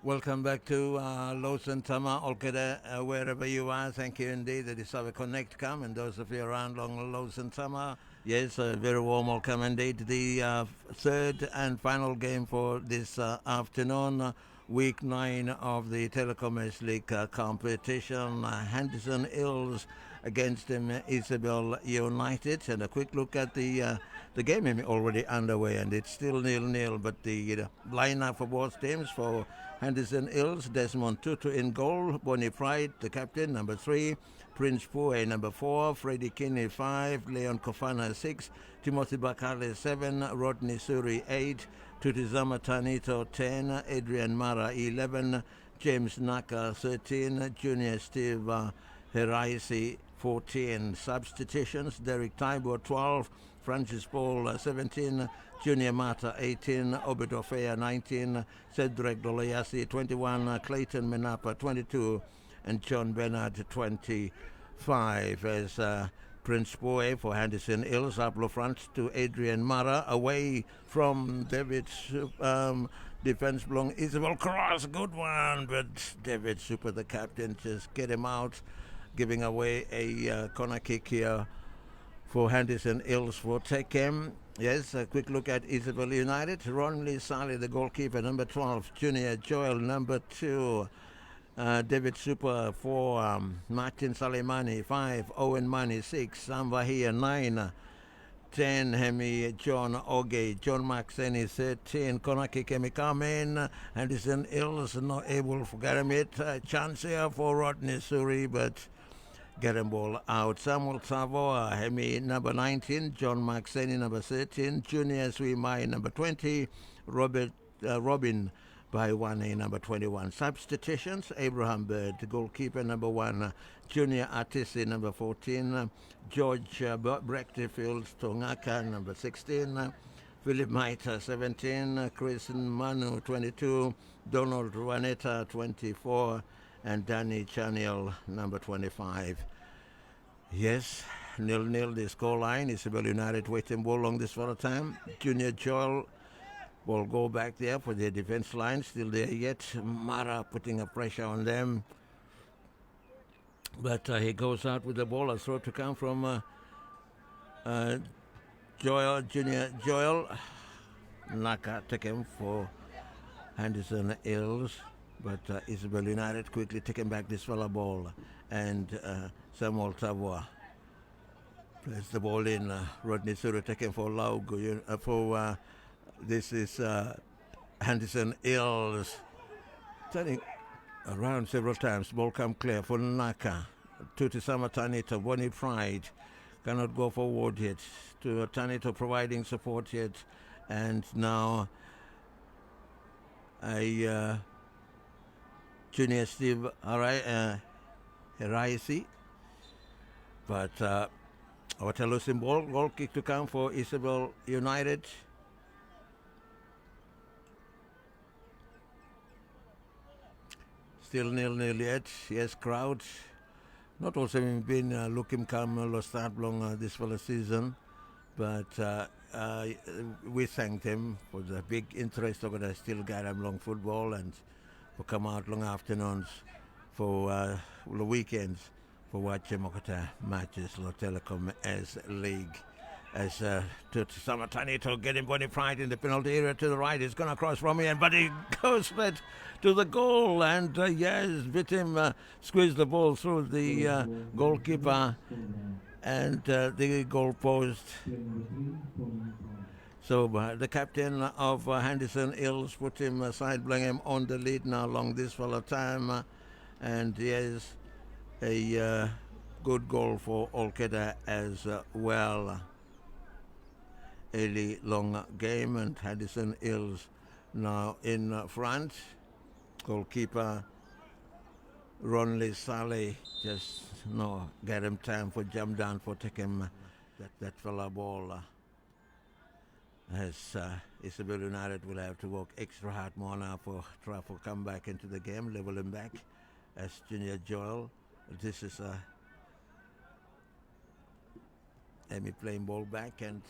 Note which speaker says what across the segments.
Speaker 1: Welcome back to Lawson Tama, Olkeda, wherever you are. Thank you indeed. That is our Connect come, and those of you around Long Lawson Tama, yes, a very warm welcome indeed. The third and final game for this afternoon, week 9 of the Telekom League competition. Henderson Eels against Isabel United, and a quick look at the game is already underway, and it's still 0-0. But the lineup for both teams for Henderson Eels: Desmond Tutu in goal, Bonnie Pride, the captain, number 3, Prince Pue, number 4, Freddie Kinney, 5, Leon Kofana, 6, Timothy Bakale, 7, Rodney Suri, 8, Tutizama Tanito, 10, Adrian Mara, 11, James Naka, 13, Junior Steve Heraisi, 14. Substitutions: Derek Taibo, 12, Francis Paul, 17, Junior Mata, 18, Obedofea, 19, Cedric Dolayasi, 21, Clayton Menapa, 22, and John Bernard, 25. As Prince Boy for Henderson Eels up front to Adrian Mara, away from David's defense belong Isabel Cross, good one, but David Super, the captain, just get him out, giving away a corner kick here for Henderson Eels for Telekom. Yes, a quick look at Isabel United. Ron Lee Sally, the goalkeeper, number 12. Junior Joel, number 2. David Super, 4. Martin Salimani, 5. Owen Mani, 6. Sam Vahia, 9. 10. Hemi John Oge. John Maxeni, 13. Konaki Kemikamen. Henderson Eels not able to get him it. Chance here for Rodney Suri, but get him ball out. Samuel Savoa, Hemi, number 19. John Maxeni, number 13. Junior Swimai, number 20. Robin by 1A, number 21. Substitutions: Abraham Bird, goalkeeper, number 1. Junior Artisi, number 14. George Brechtifield Tongaka, number 16. Philip Maita, 17. Chris Manu, 22. Donald Ruaneta, 24. And Danny Chaniel, number 25. Yes, 0-0 the scoreline. Isabel United waiting ball along this for a time. Junior Joel will go back there for their defense line. Still there yet. Mara putting a pressure on them. But he goes out with the ball. A throw to come from Joel, Junior Joel. Naka take him for Henderson Eels. But Isabel United quickly taking back this fella ball. And Samuel Tavoa plays the ball in. Rodney Suru taking for Laugo. This is Henderson Eels. Turning around several times. Ball come clear for Naka. Tuti Samatanito. Bonnie Pride cannot go forward yet. To Tanito providing support yet. And now a Junior Steve Heraisi. But what a losing ball. Goal kick to come for Isabel United. Still 0-0 yet. Yes, crowd. Not also been looking calm lost start long this for the season. But we thank them for the big interest over the still got them long football and for come out long afternoons for the weekends for watching Mokota matches, La Telekom as league. As Samatanito getting Bonnie Pride in the penalty area to the right. He's going to cross from here, but he goes back to the goal. And yes, bit him squeeze the ball through the goalkeeper and the goal post. So the captain of Henderson Eels put him aside, bring him on the lead now along this for a time. And yes, a good goal for Olkeda as well. A long game, and Henderson Eels now in front. Goalkeeper Ronley Sally just no get him time for jump down for taking that fella ball. As Isabel United will have to work extra hard more now for try for come back into the game, level him back. As Junior Joel, this is Amy playing ball back and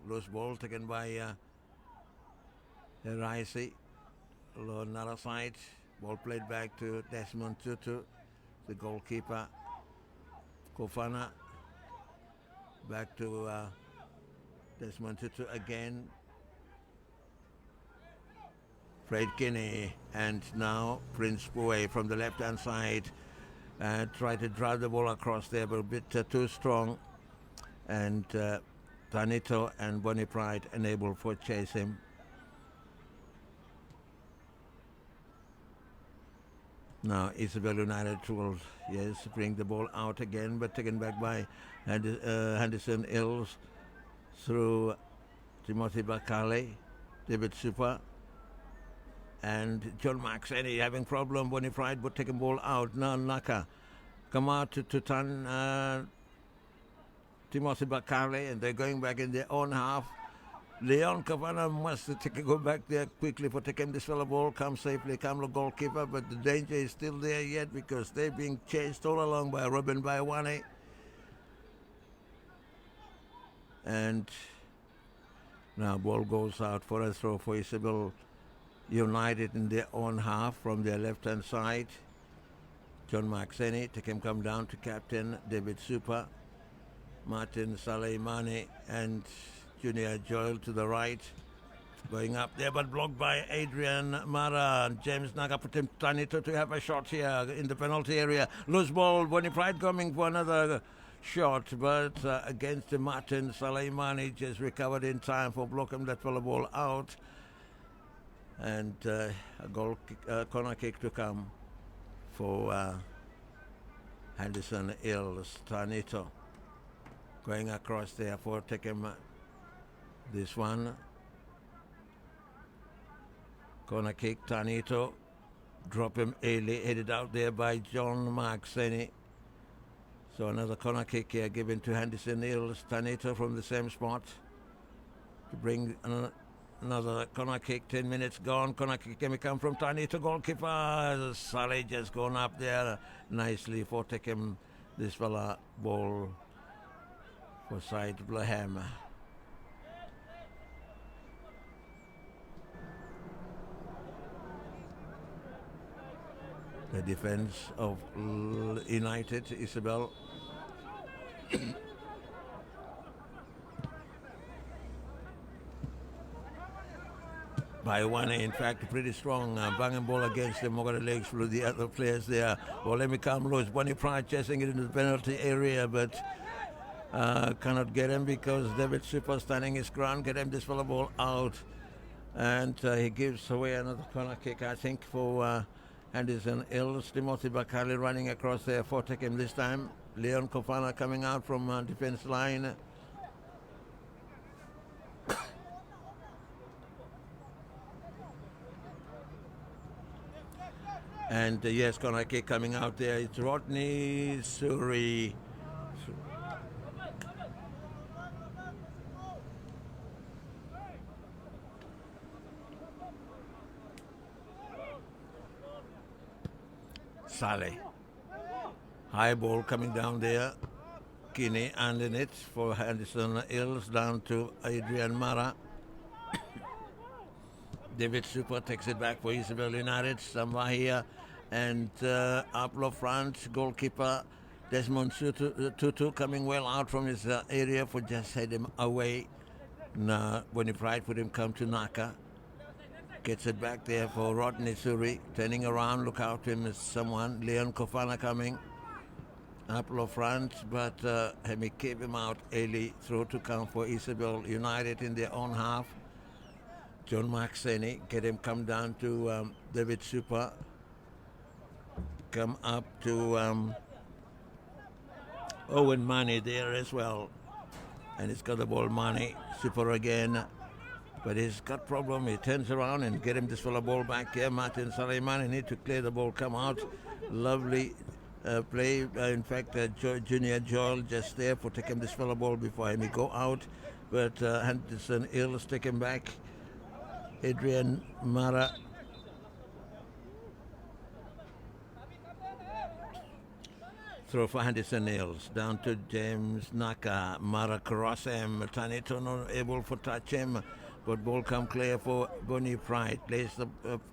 Speaker 1: loose ball taken by Heraisi. on another side. Ball played back to Desmond Tutu, the goalkeeper. Kofana back to Desmond Tutu again. Fred Kinney, and now Prince Boy from the left-hand side. Try to drive the ball across there, but a bit too strong. And Tanito and Bonnie Pride unable for chase him. Now Isabel United will, bring the ball out again, but taken back by Henderson Eels through Timothy Bakale, David Super, and John Maxeni having problem. Bonnie Pride but taking ball out. Now Naka come out to turn Timothy Bakale, and they're going back in their own half. Leon Cavana must go back there quickly for taking this fellow ball, come safely, come the goalkeeper, but the danger is still there yet because they're being chased all along by Robin Baiwane. And now ball goes out for a throw for Isabel United in their own half from their left-hand side. John Maxeni, take him come down to captain David Super, Martin Saleimani, and Junior Joel to the right. Going up there, but blocked by Adrian Mara. James Naga put him Tanito to have a shot here in the penalty area. Loose ball, Bonnie Pride coming for another shot, but against Martin Saleimani, just recovered in time for blocking that fellow ball out. And a corner kick to come for Henderson Eels. Tanito going across there for taking this one. Corner kick, Tanito. Drop him early, headed out there by John Maxeni. So another corner kick here given to Henderson Eels. Tanito from the same spot to bring another corner kick. 10 minutes gone. Corner kick can come from Tanito, goalkeeper. Saleh just gone up there nicely for taking this fella ball for side Blaham. The defense of United, Isabel. By one, in fact, pretty strong banging ball against them. Over the legs flew the other players there. Well, let me come loose. Bonnie Pride chasing it into the penalty area, but cannot get him because David Super standing his ground, get him this fellow ball out. And he gives away another corner kick, I think, for Henderson Eels. Timothy Bakali running across there for take him this time. Leon Kofana coming out from defense line. And yes, corner kick coming out there. It's Rodney Suri. Saleh. High ball coming down there. Kinney handing it for Henderson Eels down to Adrian Mara. David Super takes it back for Isabel United. Samahia and up front, goalkeeper Desmond Tutu coming well out from his area for just head him away. Now, Bonnie Pride put him come to Naka. Gets it back there for Rodney Suri. Turning around, look out to him as someone. Leon Kofana coming up front, but he keep him out early. Throw to come for Isabel United in their own half. John Maxeni, get him come down to David Super. Come up to Owen Money there as well. And he's got the ball, Money. Super again. But he's got problem. He turns around and get him this fellow ball back here. Martin Salimani need to clear the ball, come out. Lovely play. In fact, Junior Joel just there for taking this fellow ball before him go out. But Henderson Eels take him back. Adrian Mara. Throw for Henderson Eels. Down to James Naka. Mara cross him. Tanito not able to touch him. but ball come clear for Bonnie Pride. Plays the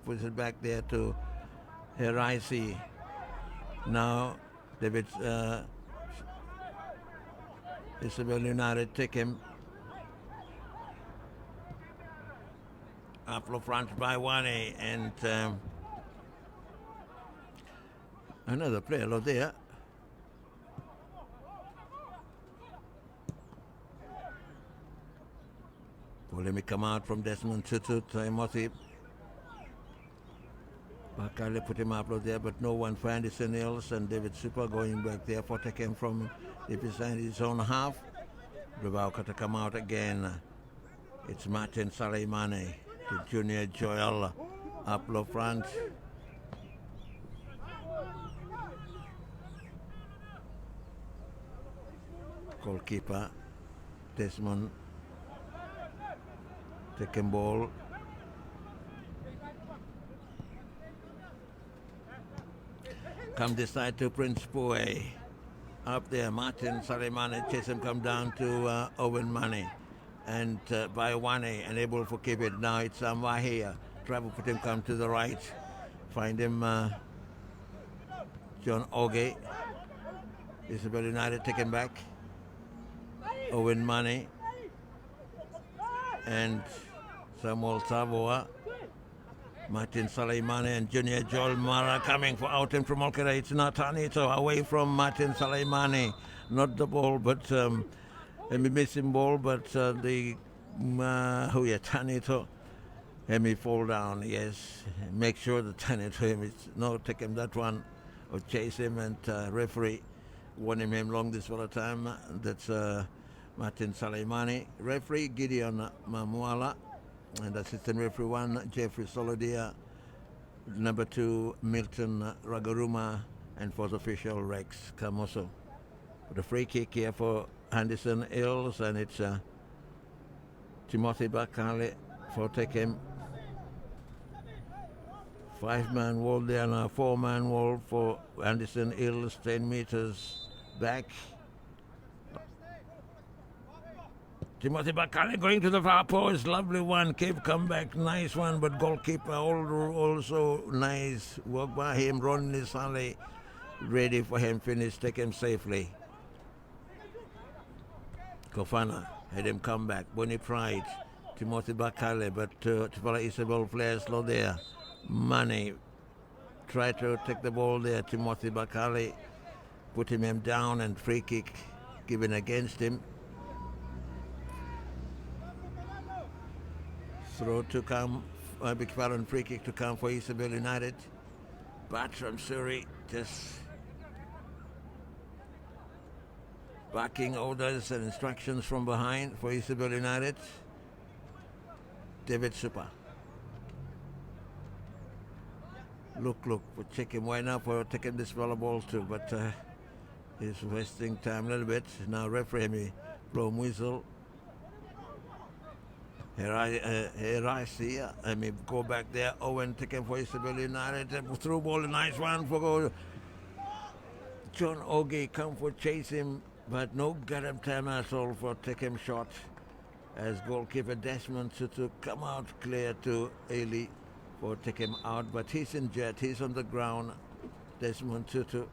Speaker 1: puts it back there to Heraisi. Now David Isabel United take him up front by Wane, and another player out there. Well, let me come out from Desmond Tutu. Timothy Bakale put him up there, but no one for Henderson Eels, and David Super going back there for taking from behind his own half. Rebauka to come out again. It's Martin Salimane to Junior Joel up low front. Goalkeeper Desmond taking ball. Come this side to Prince Poe. Up there, Martin Salimane chase him, come down to Owen Money. And by Wane, unable to keep it. Now it's Wahia. Travel put him come to the right. Find him John Oge. Isabel United taken back. Owen Money. And Samuel Savoa. Martin Salimane and Junior Joel Mara coming for out him from Olkera. It's not Tanito away from Martin Salimane. Not the ball, but a missing ball, but the Tanito. Hemi fall down, yes. Make sure the Tanito no take him that one or chase him, and referee warning him long this for a time. That's Martin Salimane. Referee Gideon Mamuala. And assistant referee 1, Jeffrey Solodia. Number 2, Milton Ragaruma. And fourth official, Rex Camoso. The free kick here for Henderson Eels, and it's Timothy Bakale for taking 5-man wall there now, 4-man wall for Henderson Eels, 10 meters back. Timothy Bakale going to the far post, lovely one, keep come back, nice one, but goalkeeper also nice work by him. Ron Nisale ready for him, finish, take him safely. Kofana had him come back. Bonnie Pride, Timothy Bakale, but to follow Isabel players slow there. Money try to take the ball there. Timothy Bakale put him down, and free kick given against him. Throw to come, big pardon, free kick to come for Isabel United. Bertram Surrey just backing orders and instructions from behind for Isabel United. David Super. Look, for checking why now for taking this ball too, but he's wasting time a little bit. Now referee me blow whistle. Here I see, I mean, go back there. Owen taken for Isabel United. Through ball, a nice one for goal. John Oge come for chase him, but no got him time at all for take him shot. As goalkeeper Desmond to come out clear to Ailey for take him out, but he's injured. He's on the ground. Desmond Tutu.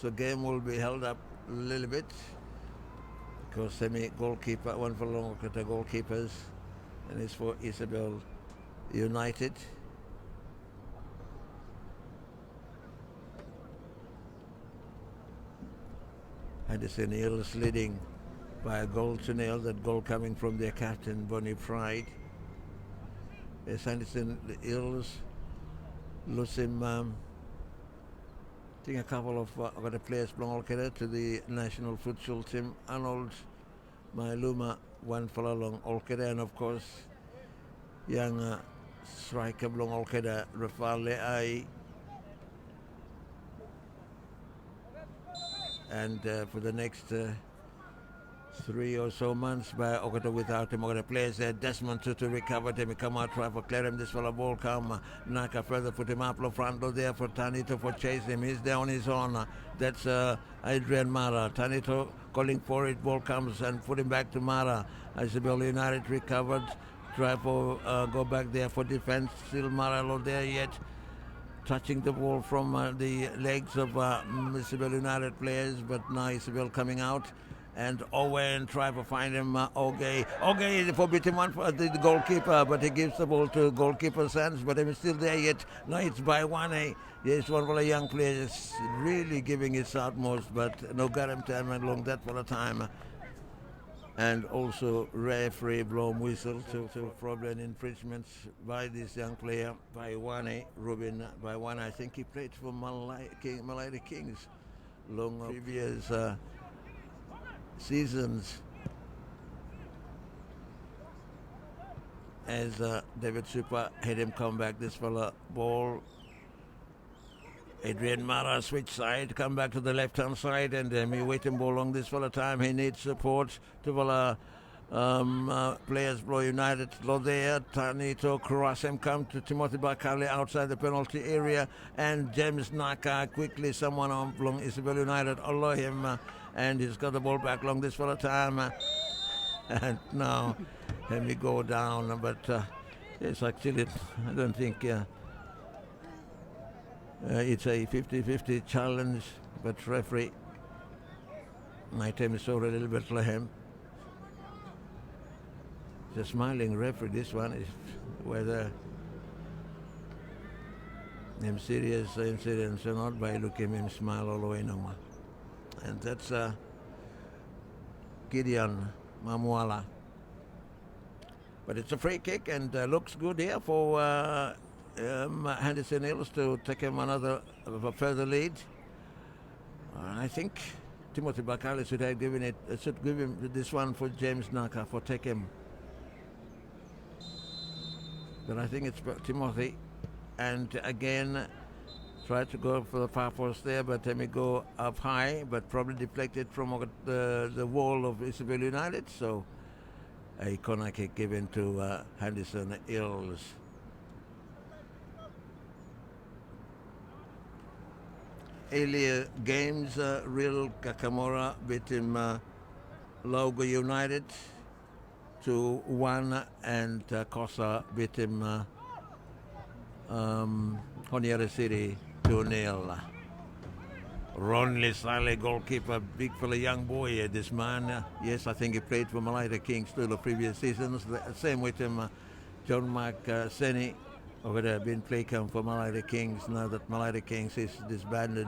Speaker 1: So game will be held up a little bit. Because semi-goalkeeper, one for long the goalkeepers, and it's for Isabel United. Henderson Eels leading by a goal to nil. That goal coming from their captain, Bonnie Pride. As Henderson Eels losing, I think a couple of other players belong to the national futsal team. Arnold Mailuma, one for along Olkeda, and of course young striker belong Olkeda, Rafael Leai. And for the next 3 or so months by Okata without him. Okata plays there. Desmond to recover him. He come out, try for clear him. This fellow ball come. Naka further put him up front there for Tanito for chase him. He's there on his own. That's Adrian Mara. Tanito calling for it. Ball comes and put him back to Mara. Isabel United recovered. Try for go back there for defense. Still Mara not there yet. Touching the ball from the legs of Isabel United players, but now Isabel coming out. And Owen try to find him, Oge forbid him one for the goalkeeper, but he gives the ball to goalkeeper's hands, but he's still there yet. Now it's by one. Yes, one of the young players really giving his utmost, but no guarantee along that for a time. And also referee blow whistle to probably an infringement by this young player, by one, Ruben, by one. I think he played for Malay Kings long previous seasons, as David Super had him come back. This fella ball, Adrian Mara switch side, come back to the left hand side, and he waiting ball along this fella time. He needs support to fella players blow United low there. Tanito cross him, come to Timothy Bakali outside the penalty area, and James Naka quickly someone on along Isabel United allow him, and he's got the ball back along this fella time, and now let me go down, but it's actually I don't think it's a 50-50 challenge, but referee my team is over a little bit like him. The smiling referee, this one is whether him serious incidents or not by looking him smile all the way no more. And that's Gideon Mamuala. But it's a free kick and looks good here for Henderson Eels to take him a further lead. I think Timothy Bakali should have given it. Should give him this one for James Naka for take him. But I think it's Timothy, and again try to go for the far post there, but let me go up high, but probably deflected from the wall of Isabel United. So a corner kick given to Henderson Eels. Earlier games, Real Kakamora beat him Logo United 2-1, and Kosa beat him Honiara City 2-0. Ron Lisale, goalkeeper, big fella, young boy, this man. Yes, I think he played for Malaya Kings still the previous seasons. Same with him, John Mark Seni, over there, been playing for Malaya Kings. Now that Malaya Kings is disbanded,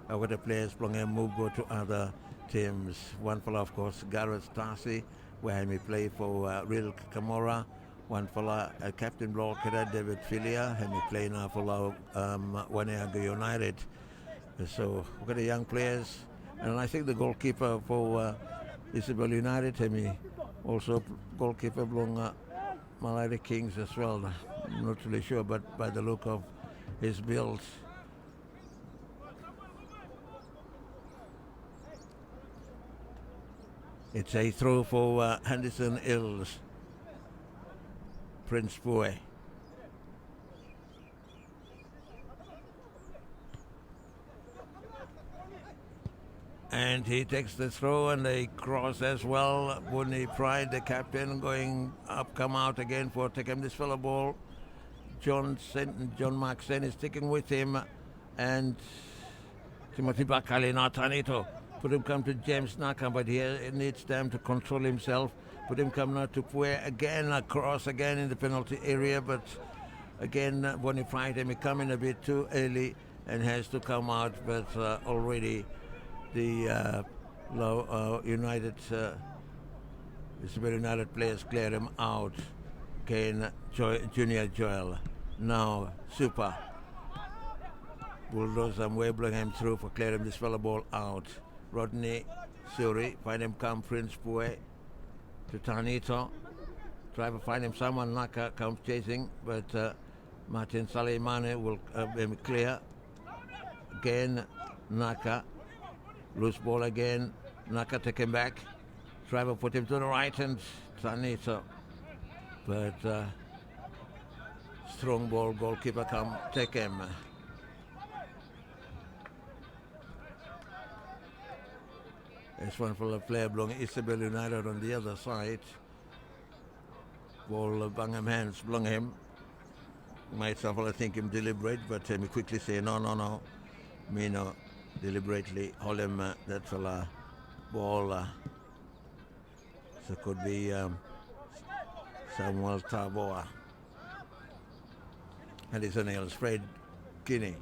Speaker 1: over the players belong and move go to other teams. One fella, of course, Gareth Tarsi, where he play for Real Camora. One fella, Captain Blocker, David Filia, and he play now for Waniaga United. So we've got the young players, and I think the goalkeeper for Isabel United, he also goalkeeper belong Malaya Kings as well. I'm not really sure, but by the look of his build. It's a throw for Henderson Eels. Prince Pue. And he takes the throw and a cross as well. Bunny Pride, the captain, going up, come out again for taking this fellow ball. John Mark Sen is sticking with him, and Timothy Bakali, not Tanito. Put him come to James Naka, but he needs time to control himself. Put him come now to Pue again, across again in the penalty area, but again Bunny Pride, he coming a bit too early and has to come out, but already the United Isabel United players clear him out. Kane Junior Joel. Now Super. Bulldozer Webley him through for clearing this fellow ball out. Rodney Suri, find him come Prince Pue to Tanito. Try to find him someone, Naka comes chasing, but Martin Salimane will be clear. Again, Naka. Loose ball again. Naka take him back. Try to put him to the right and Tanito. But strong ball, goalkeeper come take him. This one for the player belonging Isabel United on the other side. Ball Bungham hands belong him. Myself, I think him deliberate, but me quickly say no. Me no deliberately hold him that fella ball. So could be Samuel Taboa. And it's an Eels spread Guinea.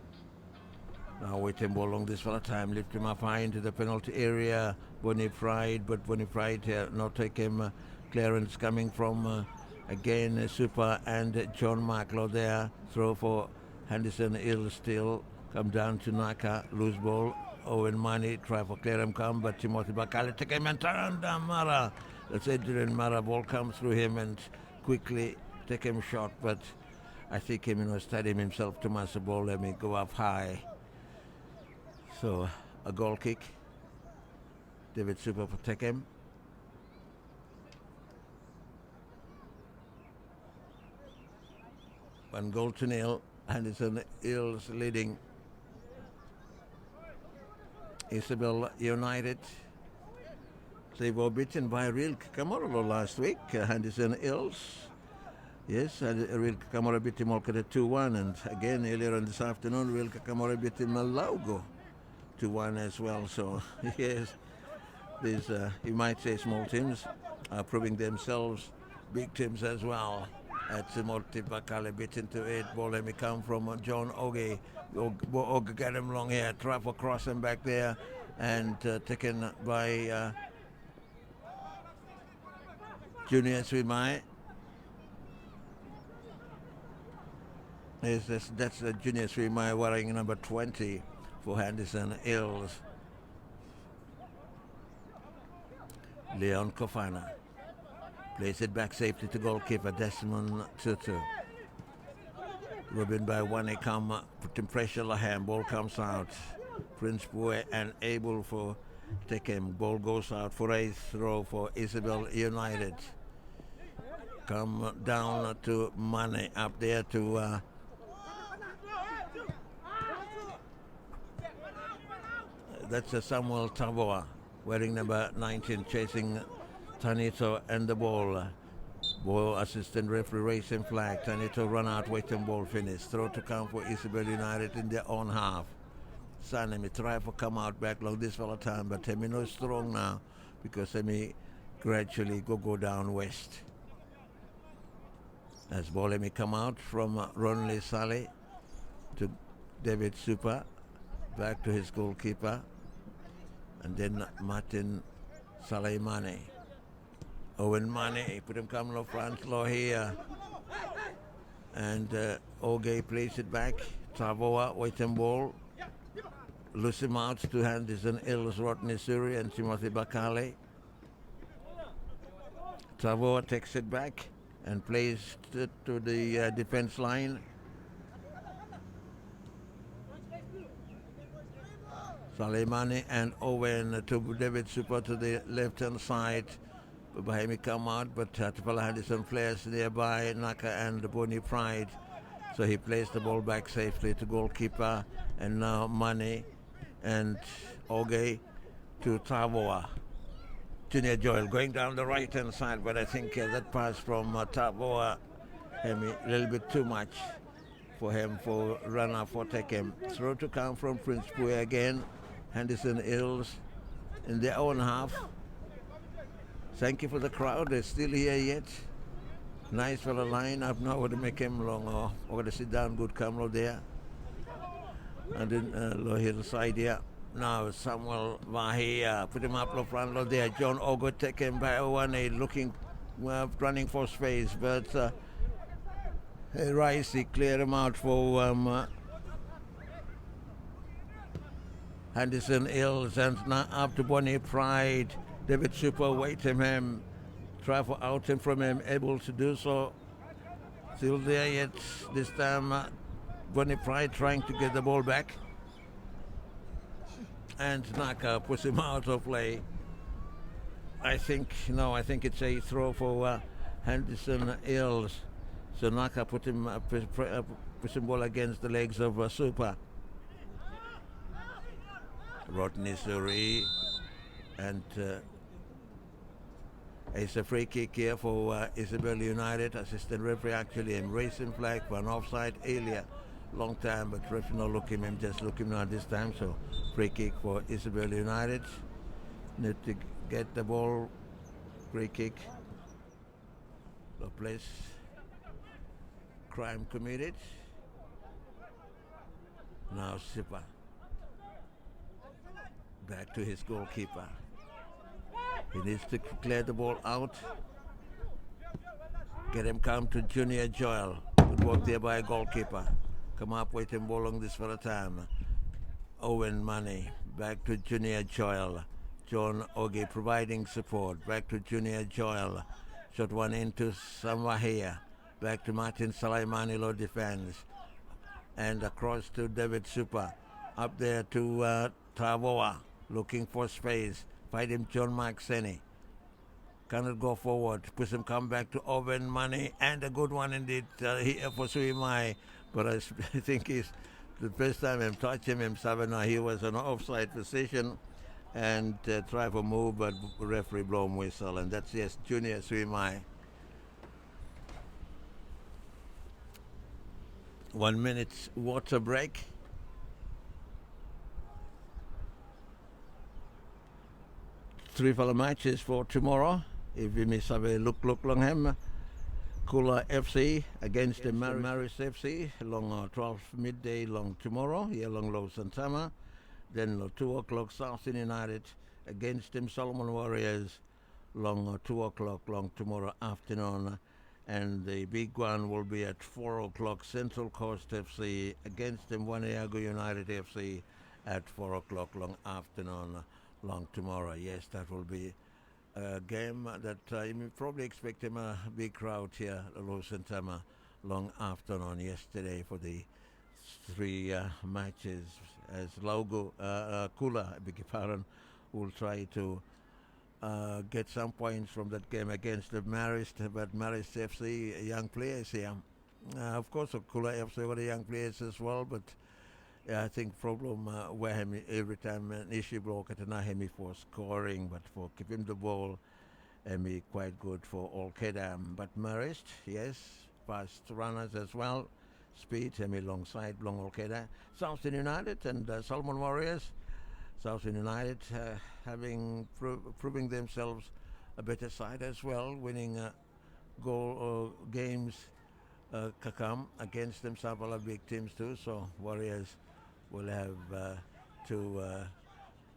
Speaker 1: Now waiting ball along this fella time, lift him up high into the penalty area. Bonnie Pride, but Bonnie Pride here not take him. Clearance coming from again Super and John Marklow there. Throw for Henderson, Eels still. Come down to Naka, loose ball. Owen Mani try for Clearum come, but Timothy Bakali take him and turn down Mara. That's Adrian Mara, ball comes through him and quickly take him shot, but I think him studying himself too much. The ball let me go up high. So a goal kick. David Super for take him. One goal to nil. Henderson Eels leading Isabel United. They were beaten by Real Kakamoro last week. Henderson Eels. Yes, Real Kakamoro beat him all 2-1. And again, earlier on this afternoon, Real Kakamoro beat him Laugo 2-1 as well. So, yes, these, you might say, small teams are proving themselves big teams as well. At Timothy Bakale beaten to 8. Ball let me come from John Oge. Oge got him long here. Try for cross him back there. And taken by Junior Swimai. That's Junior Swimai wearing number 20 for Henderson Eels. Leon Kofana plays it back safely to goalkeeper Desmond Tutu. Ruben by one, he come putting pressure on hand. Ball comes out. Prince Boy and able for take him. Ball goes out for a throw for Isabel United. Come down to Mane up there to that's a Samuel Taboa wearing number 19 chasing Tanito and the ball. Ball assistant referee racing flag. Tanito run out, waiting ball finish. Throw to come for Isabel United in their own half. Sanemi try for come out back long this fella time, but Hemi no strong now because Hemi gradually go down west. As ball Hemi come out from Ronley Sally to David Super, back to his goalkeeper, and then Martin Saleimane. Owen Mane, put him come low front low here. And Oge plays it back. Tavoa, waiting ball. Loose him out to Henderson Eels, Rodney Suri and Timothy Bakale. Tavoa takes it back and plays it to the defense line. Saleimane and Owen to David Super to the left-hand side. Behind me come out, but Tupala Henderson players nearby, Naka and Bonnie Pride. So he plays the ball back safely to goalkeeper, and now Mane and Oge to Tavoa. Junior Joel going down the right-hand side, but I think that pass from Tavoa a little bit too much for him for runner for take him. Throw to come from Prince Pue again. Henderson Eels in their own half. Thank you for the crowd. They're still here yet. Nice for the line up now. Would make him long or going to sit down. Good camera there. And then low hill side here. Now Samuel Vahia put him up low front low there. John Ogo take him by one. Looking running for space, but Ricey clear him out for Henderson Eels, and now up to Bonnie Pride. David Super waiting him, try for out him from him, able to do so. Still there yet. This time Bonnie Pride trying to get the ball back. And Naka puts him out of play. I think it's a throw for Henderson Eels. So Naka put him ball against the legs of Super. Rodney Suri, and it's a free kick here for Isabel United. Assistant referee actually embracing flag for an offside earlier. Long time, but referee not look him, just look him now this time. So free kick for Isabel United. Need to get the ball. Free kick. The place. Crime committed. Now Super. Back to his goalkeeper. He needs to clear the ball out. Get him come to Junior Joel. Good work there by a goalkeeper. Come up with him ball on this for a time. Owen Money. Back to Junior Joel. John Ogie providing support. Back to Junior Joel. Shot one into Samwahia. Back to Martin Salaimani, low defense. And across to David Super. Up there to Tavoa. Looking for space. Fight him John Maxeni. Cannot go forward. Push him come back to Owen Money. And a good one indeed here for Suimai. But I think he's the first time I'm touching him, Savannah, he was in an offside position and try for move, but referee blow him whistle. And that's, yes, Junior Suimai. 1 minute water break. Three fellow matches for tomorrow. If you miss have a look long him. Kula FC against the Maris FC long 12 midday long tomorrow here long Low Santama. Then 2 o'clock South United against them Salomone Warriors long 2 o'clock long tomorrow afternoon. And the big one will be at 4 o'clock Central Coast FC against them Waniago United FC at 4 o'clock long afternoon long tomorrow. Yes, that will be a game that you may probably expect him a big crowd here at Low Santama long afternoon yesterday for the 3 matches as Laugo Kula, I beg your pardon, will try to get some points from that game against the Marist, but Marist FC young players here. Of course, Kula FC were the young players as well, but I think problem where him every time an issue block at Nahemi for scoring, but for keeping the ball, be quite good for all Kedam. But Marist, yes, fast runners as well, speed, alongside long all Kedam. Southern United and Salomone Warriors. Southern United having proving themselves a better side as well, winning goal games come against them. Several big teams too. So Warriors will have to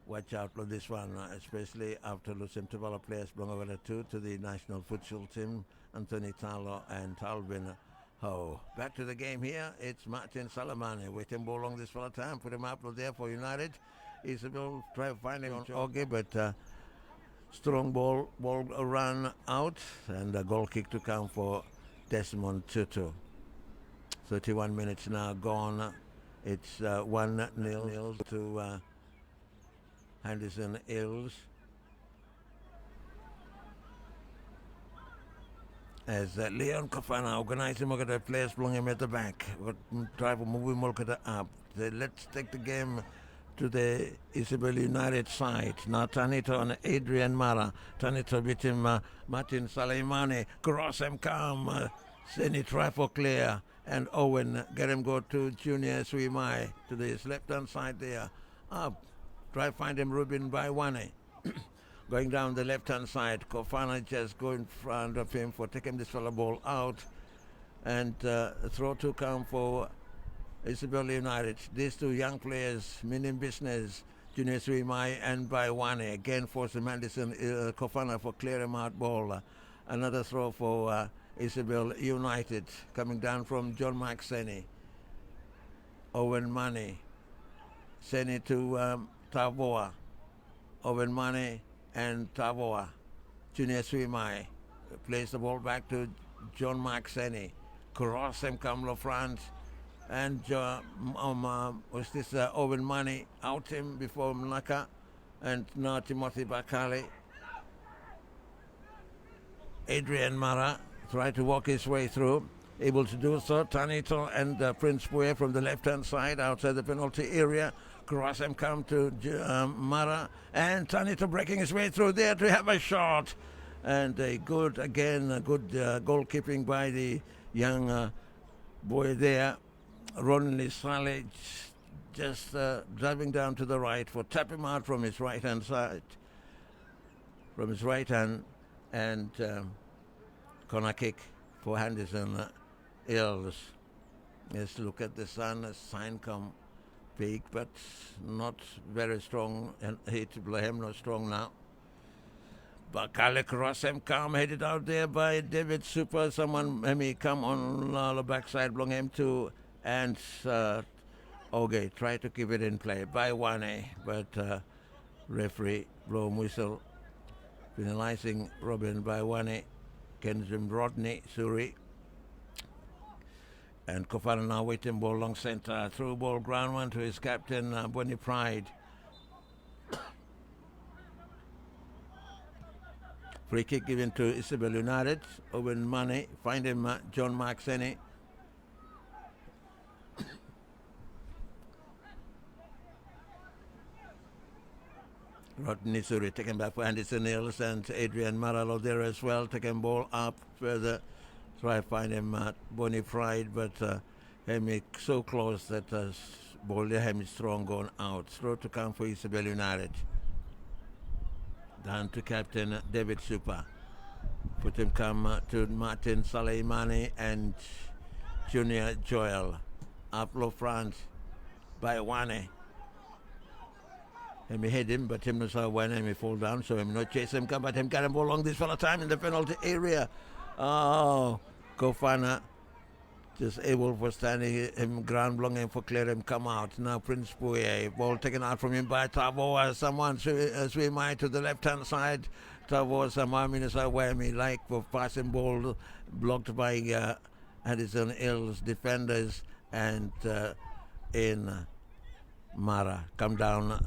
Speaker 1: watch out for this one, especially after losing several players belong over the two to the national futsal team, Anthony Talo and Talvin Ho. Back to the game here. It's Martin Salamani with him ball along this for a time. Put him up there for United. Isabel try to find him on Ogie, but strong ball run out and a goal kick to come for Desmond Tutu. 31 minutes now gone. It's 1-0 to Henderson Eels. As Leon Kofana organizing look at the players blowing him at the back. Try to move him look at the up. Let's take the game to the Isabel United side. Now Tanito and Adrian Mara. Tanito beat him Martin Salaimani. Cross him come. Seni try for clear. And Owen get him go to Junior Suimai to his left hand side there. Up. Try find him Ruben Baiwane. Going down the left hand side. Kofana just go in front of him for taking this fellow ball out. And throw to come for Isabel United. These two young players, meaning business, Junior Suimai and Baiwane. Again for some Henderson Kofana for clear him out ball. Another throw for Isabel United coming down from John Maxeni. Owen Money. Seni to Tavoa. Owen Money and Tavoa. Junior Suimai plays the ball back to John Maxeni. Cross him come to front. And was this Owen Money out him before Mnaka. And now Timothy Bakali. Adrian Mara tried to walk his way through. Able to do so. Tanito and Prince Puye from the left-hand side outside the penalty area. Cross him come to Mara. And Tanito breaking his way through there to have a shot. And a good goalkeeping by the young boy there. Ronnie Saleh just driving down to the right for tap him out from his right-hand side. From his right hand. And corner kick for Henderson. Eels. Yes, look at the sun. The sign come big, but not very strong. And hit Blahem, not strong now. Bakale cross him come, headed out there by David Super. Someone may come on the backside, belong him to, and Oge try to keep it in play by Wane, but referee blow whistle, penalizing Robin by Wane, Kenzim Rodney Suri. And Kofana now waiting ball long centre. Through ball ground one to his captain, Bonnie Pride. Free kick given to Isabel United. Owen Money. Find him, John Markseni. Rodney Suri taken back for Henderson Eels and Adrian Maralo there as well. Taking ball up further. Try to find him Bonnie Pride, but him so close that ball there him is strong going out. Throw to come for Isabel United. Down to captain David Super. Put him come to Martin Saleimani and Junior Joel. Up low front by Wane. Him hit him, but him no saw when him fall down, so him not chase him come, but him got him ball along this fella time in the penalty area. Oh, Kofana just able for standing him ground belonging for clear him come out. Now Prince Puye, ball taken out from him by Tavo. Someone swim to the left hand side. Tavo someone Minnesota where me like for passing ball blocked by Henderson Eels defenders and in Mara. Come down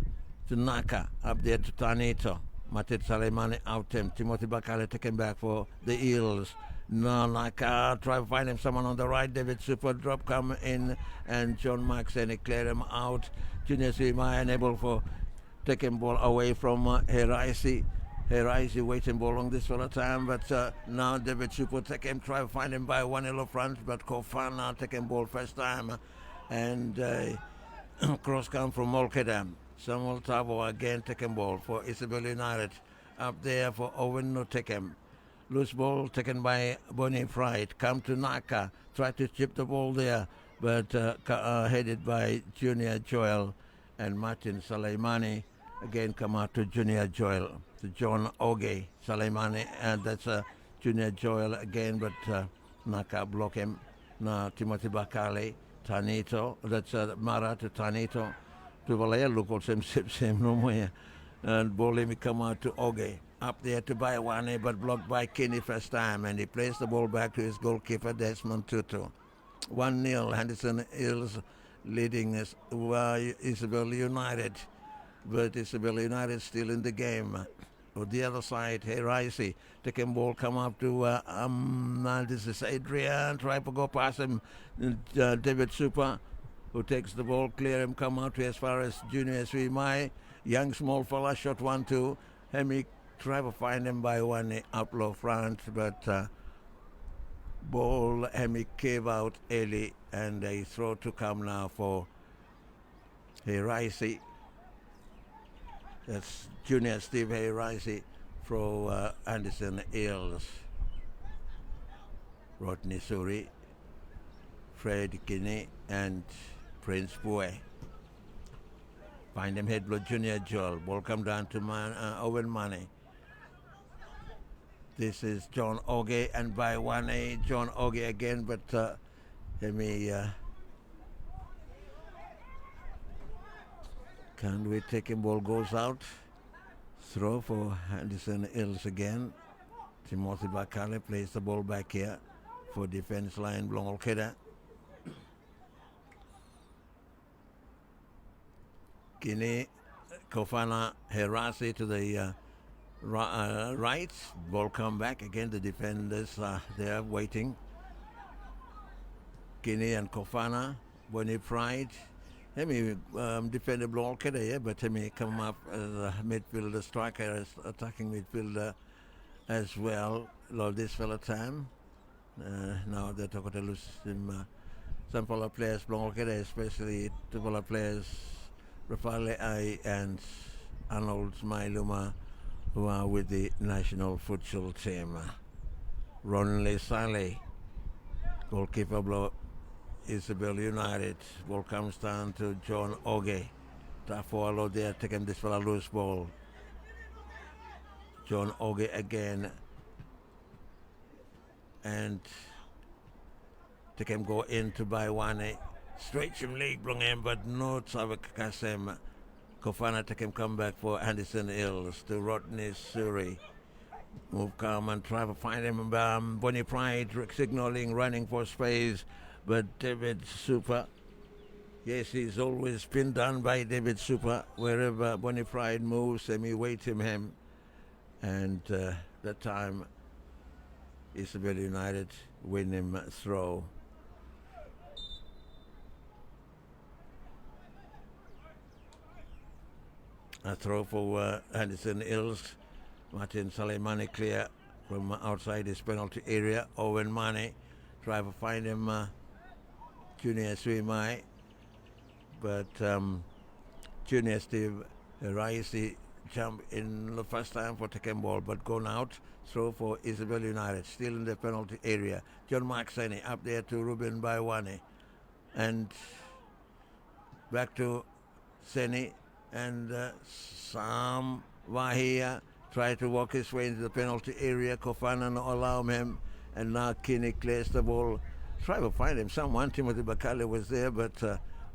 Speaker 1: to Naka, up there to Tanito. Matit Salemani out him. Timothy Bakale taken back for the Eels. No, Naka try to find him someone on the right. David Super drop come in and John Max and he cleared him out. Junior Swima unable for taking ball away from Heraisi. Heraisi waiting ball on this for a time, but now David Super take him, try to find him by 1-0 front, but Kofana taking ball first time and cross come from Molkedam. Samuel Tavo again taking ball for Isabel United. Up there for Owen no take him. Loose ball taken by Bonnie Pride. Come to Naka. Try to chip the ball there. But headed by Junior Joel and Martin Saleimani. Again come out to Junior Joel. To John Oge Saleimani. And that's Junior Joel again. But Naka block him. Now Timothy Bakale. Tanito. That's Mara to Tanito. To Valea look at same no more. And ball him come out to Oge. Up there to Baiwane, but blocked by Kinney first time. And he plays the ball back to his goalkeeper, Desmond Tutu. 1-0, Henderson Eels leading Isabel United. But Isabel United still in the game. On the other side, Heraisi taking ball, come up to this is Adrian, try to go past him. David Super, who takes the ball, clear him, come out to as far as Junior Swimai. Young small fella, shot 1-2. Hemi try to find him by one up low front, but ball Hemi cave out early, and a throw to come now for Heraisi. That's Junior Steve Heraisi for Anderson Eels. Rodney Suri, Fred Kinney, and Prince Boy. Find him head blow Junior Joel. Ball come down to Owen Money. This is John Oge, and by 1A, John Oge again, but let me can we take him? Ball goes out. Throw for Henderson Eels again. Timothy Bakale plays the ball back here for defense line Blong Olkeda. Guinea, Kofana Herasi to the right. Ball come back again. The defenders are there waiting. Kinney and Kofana, Bonnie Pride. Hemi defend the ball yeah, but Hemi come up as a midfielder, striker, as attacking midfielder as well. Lord, this fella time. Now they're talking to lose him. Some fellow players, especially two fellow players, Rafale I and Arnold Mailuma, who are with the national futsal team. Ronley Saleh, goalkeeper blow, Isabel United. Ball comes down to John Oge. Tafo there, taking this fella loose ball. John Oge again. And take him go into Baiwane. Straight him leg blong him, but no Tzavik Kasem. Kofana take him come back for Henderson Eels to Rodney Suri. Move calm and try to find him. Bonnie Pride signaling, running for space. But David Super, yes, he's always been done by David Super. Wherever Bonnie Pride moves, he wait him. And that time, Isabel United win him throw. A throw for Henderson Eels. Martin Salimani clear from outside his penalty area. Owen Mane try to find him. Junior Suimai, but Junior Steve Raisi jump in the first time for taking ball, but gone out. Throw for Isabel United, still in the penalty area. John Mark Seni up there to Ruben Baiwane, and back to Seni, and Sam Wahia try to walk his way into the penalty area. Kofana not allow him, and now Kinney clears the ball. Try to find him. Someone, Timothy Bakali was there, but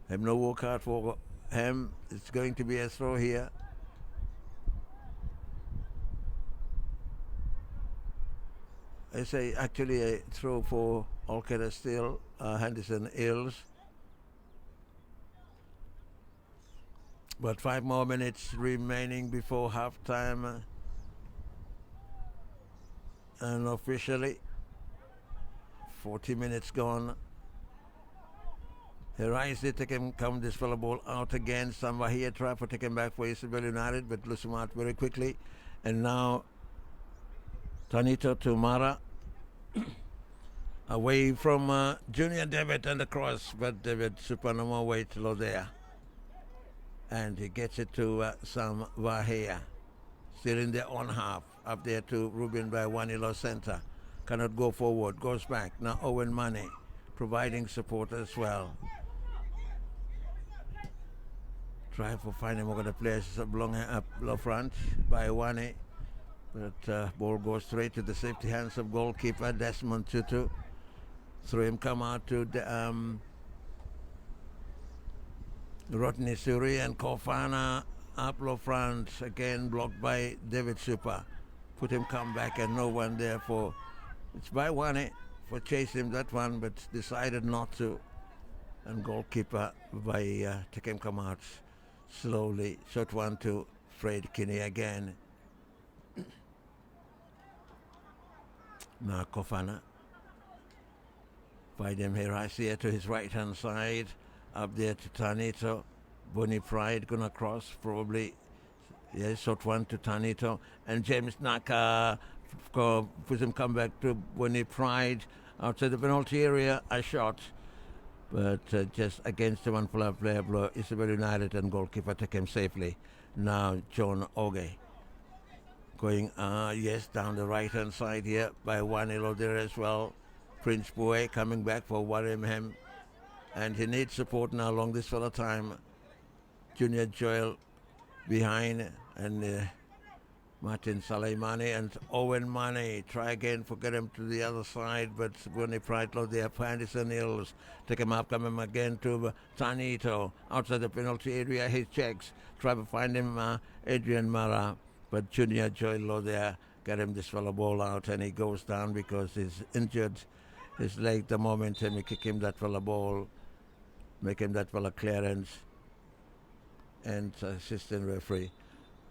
Speaker 1: have no walk out for him. It's going to be a throw here. I say actually a throw for Alcada still, Henderson Eels. But 5 more minutes remaining before halftime. And officially 40 minutes gone. Heraisi take him, come this fellow ball out again. Samba here try for taking back for Isabel United, but lose him out very quickly. And now Tanito to Mara. Away from Junior David and the cross, but David Supanama wait low there. And he gets it to Sam Wahia. Still in their own half. Up there to Ruben by Wanilo Center. Cannot go forward, goes back. Now Owen Mane providing support as well. Try to find him over the players belong up low front by Wane. But ball goes straight to the safety hands of goalkeeper Desmond Tutu. Through him come out to Rodney Suri and Kofana up low front. Again blocked by David Super. Put him come back and no one there for... It's by Wane for chasing that one, but decided not to. And goalkeeper by Tekem come out slowly. Shot one to Fred Kinney again. Now Kofana. Find him here. I see it to his right hand side. Up there to Tanito. Bonnie Pride gonna cross probably. Yes, shot one to Tanito. And James Naka puts him come back to Bonnie Pride. Outside the penalty area, a shot. But just against the one player blow. Isabel United and goalkeeper take him safely. Now John Oge. Going, yes, down the right-hand side here by Wanilo there as well. Prince Boy coming back for Wareham. And he needs support now along this fella time. Junior Joel behind and Martin Saleimani and Owen Mane try again for get him to the other side, but Bonnie Pride low there for Henderson Eels. Take him up, come him again to Tanito. Outside the penalty area, he checks. Try to find him, Adrian Mara. But Junior Joy low there, get him this fellow ball out and he goes down because he's injured his leg the moment and we kick him that fellow ball, make him that fellow clearance. And assistant referee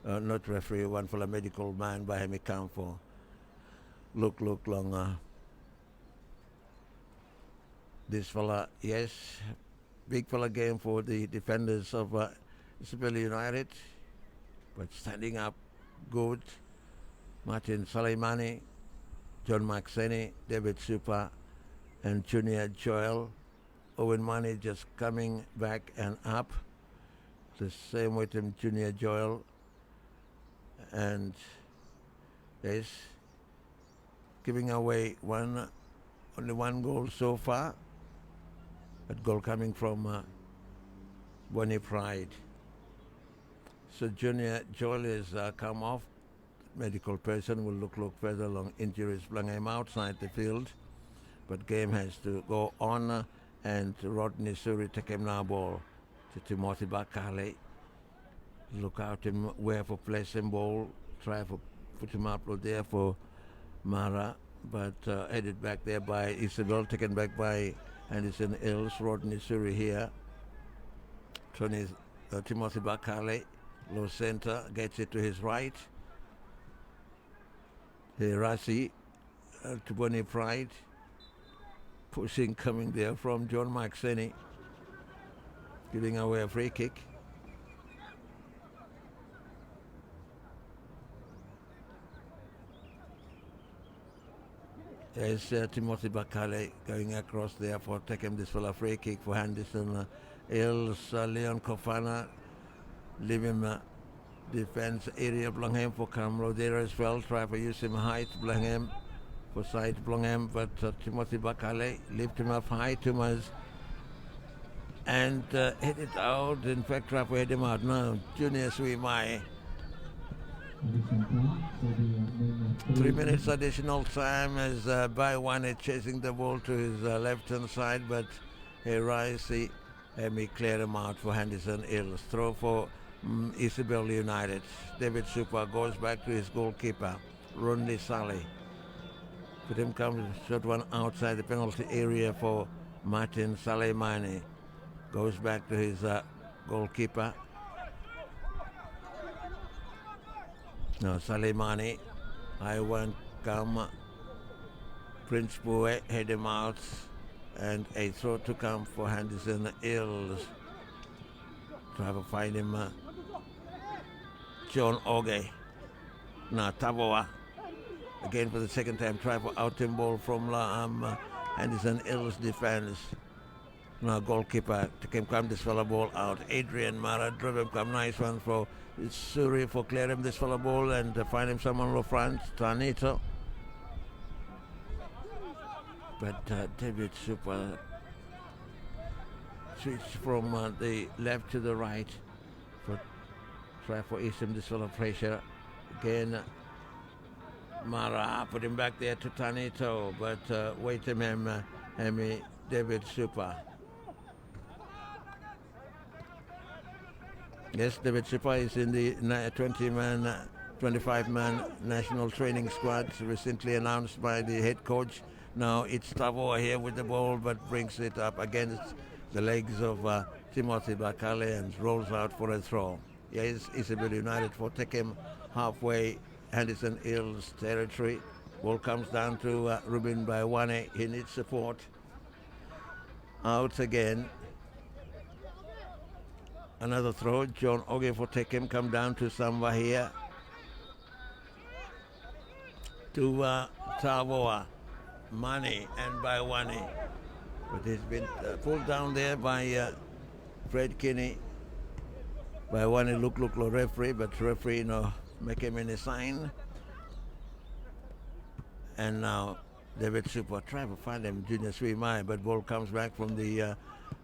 Speaker 1: not referee, one for a medical man by him come for look long this fella, yes, big fella game for the defenders of Isabel United, but standing up good. Martin Salimani, John Maxeni, David Super, and Junior Joel. Owen Money just coming back and up. The same with him, Junior Joel. And yes, giving away only one goal so far. That goal coming from Bonnie Pride. So Junior Joel is come off. Medical person will look further along. Injuries flung him outside the field. But game has to go on. And Rodney Suri take him now ball to Timothy Bakale. Look out him where for place him ball. Try for put him up there for Mara. But headed back there by Isabel. Taken back by Henderson Eels. Rodney Suri here. Timothy Bakale. Low center. Gets it to his right. Rasi to Bonnie Pride. Pushing coming there from John Maxeni. Giving away a free kick. There's Timothy Bakale going across there for taking this for a free kick for Henderson. Eels, Leon Kofana leaving defense area Blangham for Camro there as well. Try for use him height Blangham for side Blangham, but Timothy Bakale lift him up high too much and hit it out. In fact, try for hit him out now. Junior Suimai. 3 minutes additional time as by one is chasing the ball to his left hand side, but he rises and he clear him out for Henderson Eels. Throw for Isabel United. David Super goes back to his goalkeeper, Rundy Sally. But him comes shot one outside the penalty area for Martin Salimani. Goes back to his goalkeeper. Now Salimani, I want come Prince Bue, head him out, and a throw to come for Henderson Eels. Try to find him, John Oge. Now Tavoa, again for the second time, try for out him ball from Henderson Eels defense. Now goalkeeper to come this fella ball out. Adrian Mara drove him come nice one for Suri for clear him this fella ball and find him someone low front. Tanito. But David Super switch from the left to the right for try for Eastham this fella pressure. Again Mara put him back there to Tanito, but wait him Hemi David Super. Yes, David Super is in the 25-man national training squad, recently announced by the head coach. Now it's Tavoa here with the ball, but brings it up against the legs of Timothy Bakale and rolls out for a throw. Yes, Isabel United for take him halfway Henderson Eels territory. Ball comes down to Ruben Baiwane. He needs support. Out again. Another throw. John Oge for take him. Come down to Samba here. To Tavoa. Mane and Baiwane. But he's been pulled down there by Fred Kinney. Baiwane look referee, but referee make him any sign. And now David Super try to find him, Junior Suimai, but ball comes back from the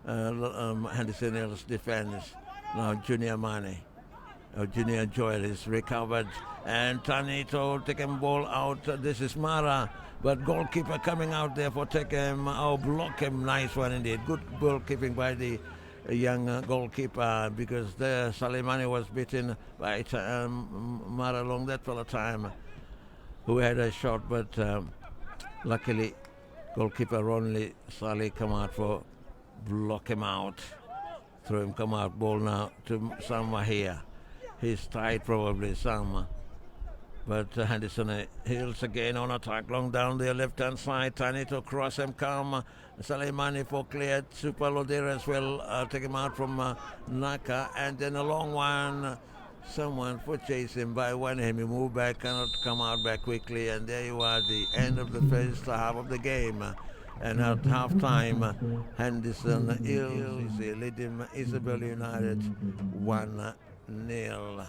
Speaker 1: Henderson Eels defense. Now Junior Mane, Junior Joel is recovered, and Tanito taking ball out. This is Mara, but goalkeeper coming out there for take him, block him. Nice one indeed. Good goalkeeping by the young goalkeeper, because there Salimani was beaten by Mara along that for a time, who had a shot, but luckily goalkeeper Ronley Sally come out for block him out. Throw him come out, ball now to Sama here. He's tight probably some. But Henderson Eels again on attack, long down the left-hand side. Tiny to cross him, come. Salomone for cleared. Super Loderes will take him out from Naka. And then a long one. Someone for chasing by one him. He moved back, cannot come out back quickly. And there you are, the end of the first half of the game. And at half time, Henderson Eels is leading Isabel United 1-0.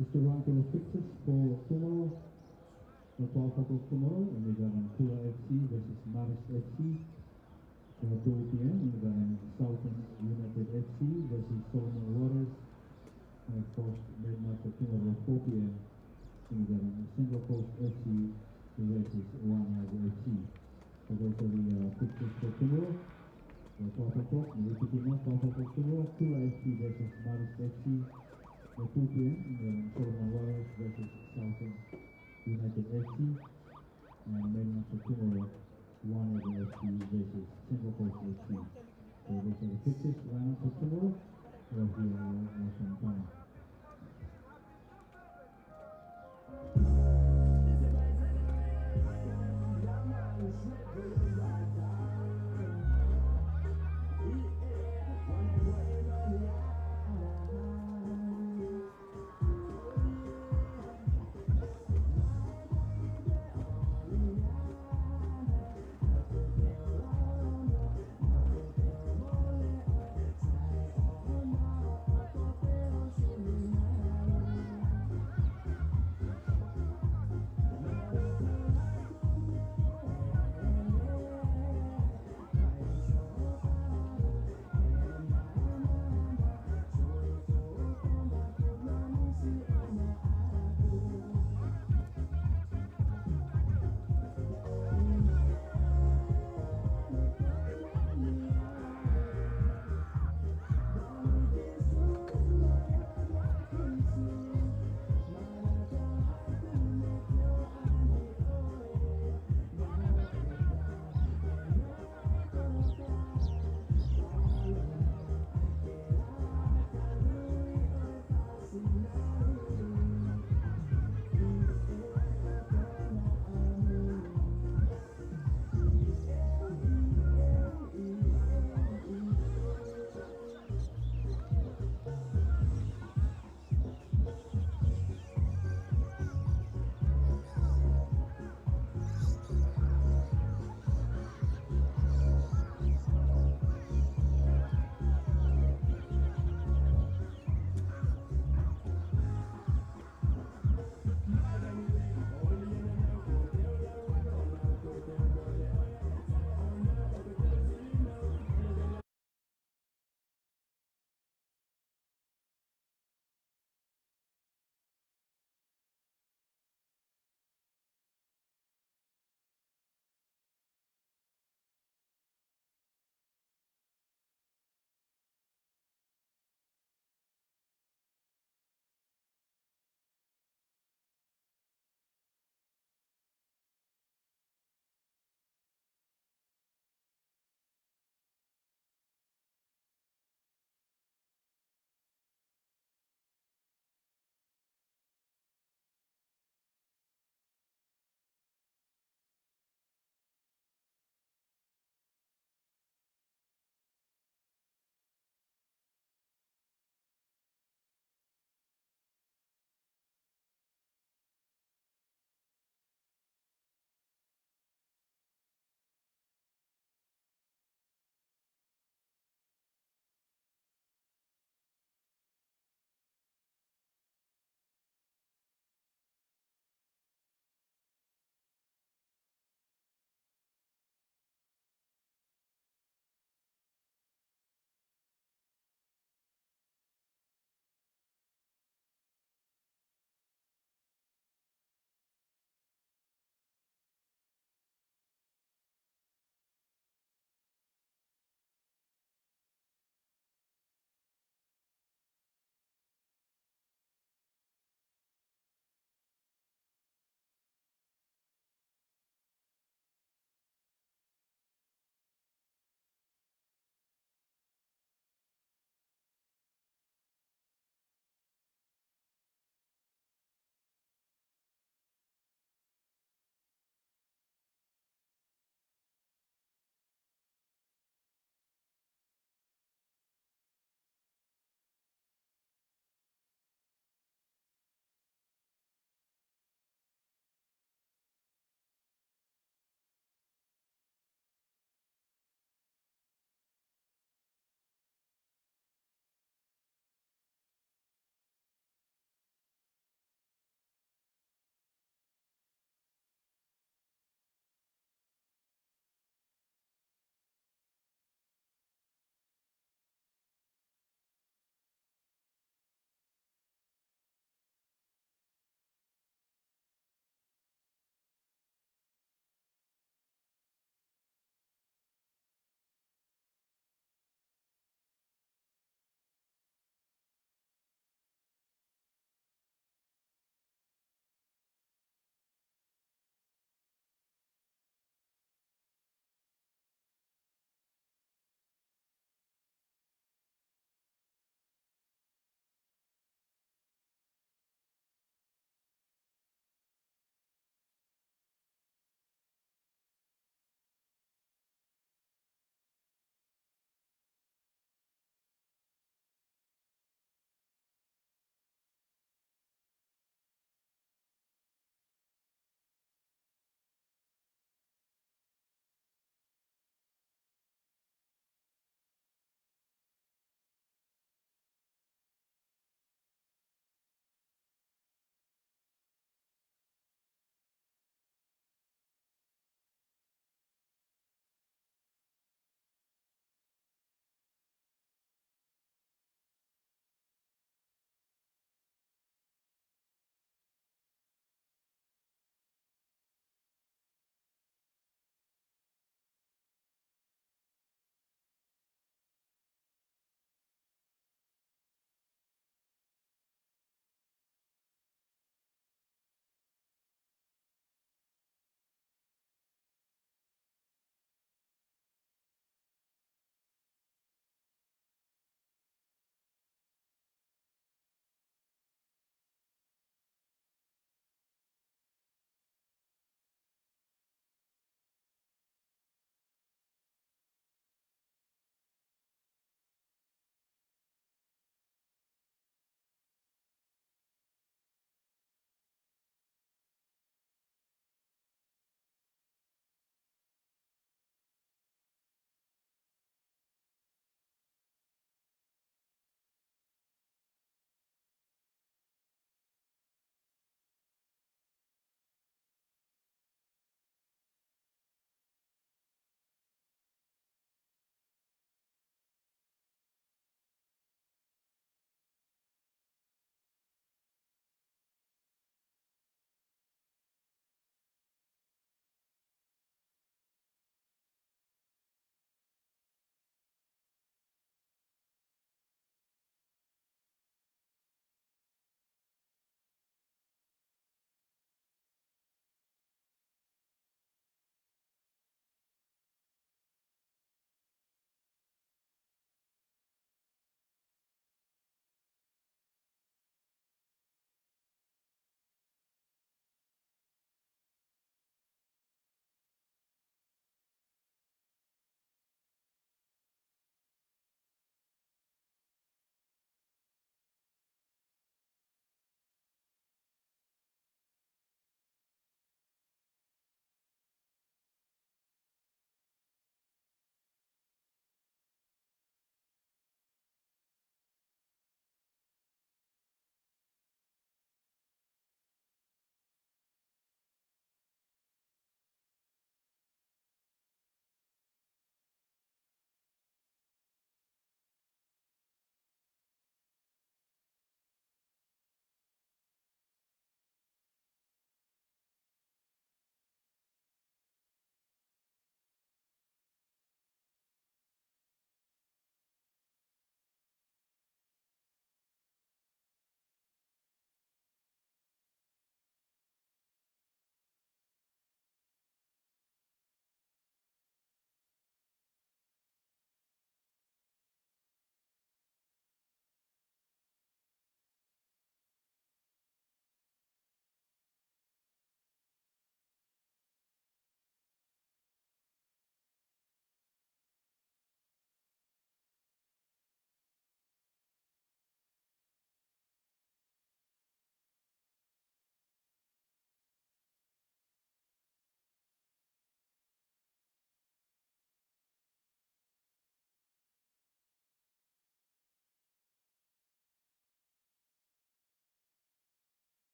Speaker 2: Just to run through the fixtures for tomorrow. For 12 o'clock tomorrow, and we got Kula FC versus Maris FC. For 2 p.m. we got Southern United FC versus Solomon Waters. And of course, midnight for tomorrow 4 p.m. we got Central Coast FC versus One FC. So those are the fixtures for tomorrow. For 12 o'clock, we repeat now, 12 o'clock tomorrow, Kula FC versus Maris FC. For 2 p.m. Solomon Waters versus Southern United FC, and main for tomorrow, One FC versus Central Coast FC. So those are the fixtures lineup for tomorrow. We'll be some time.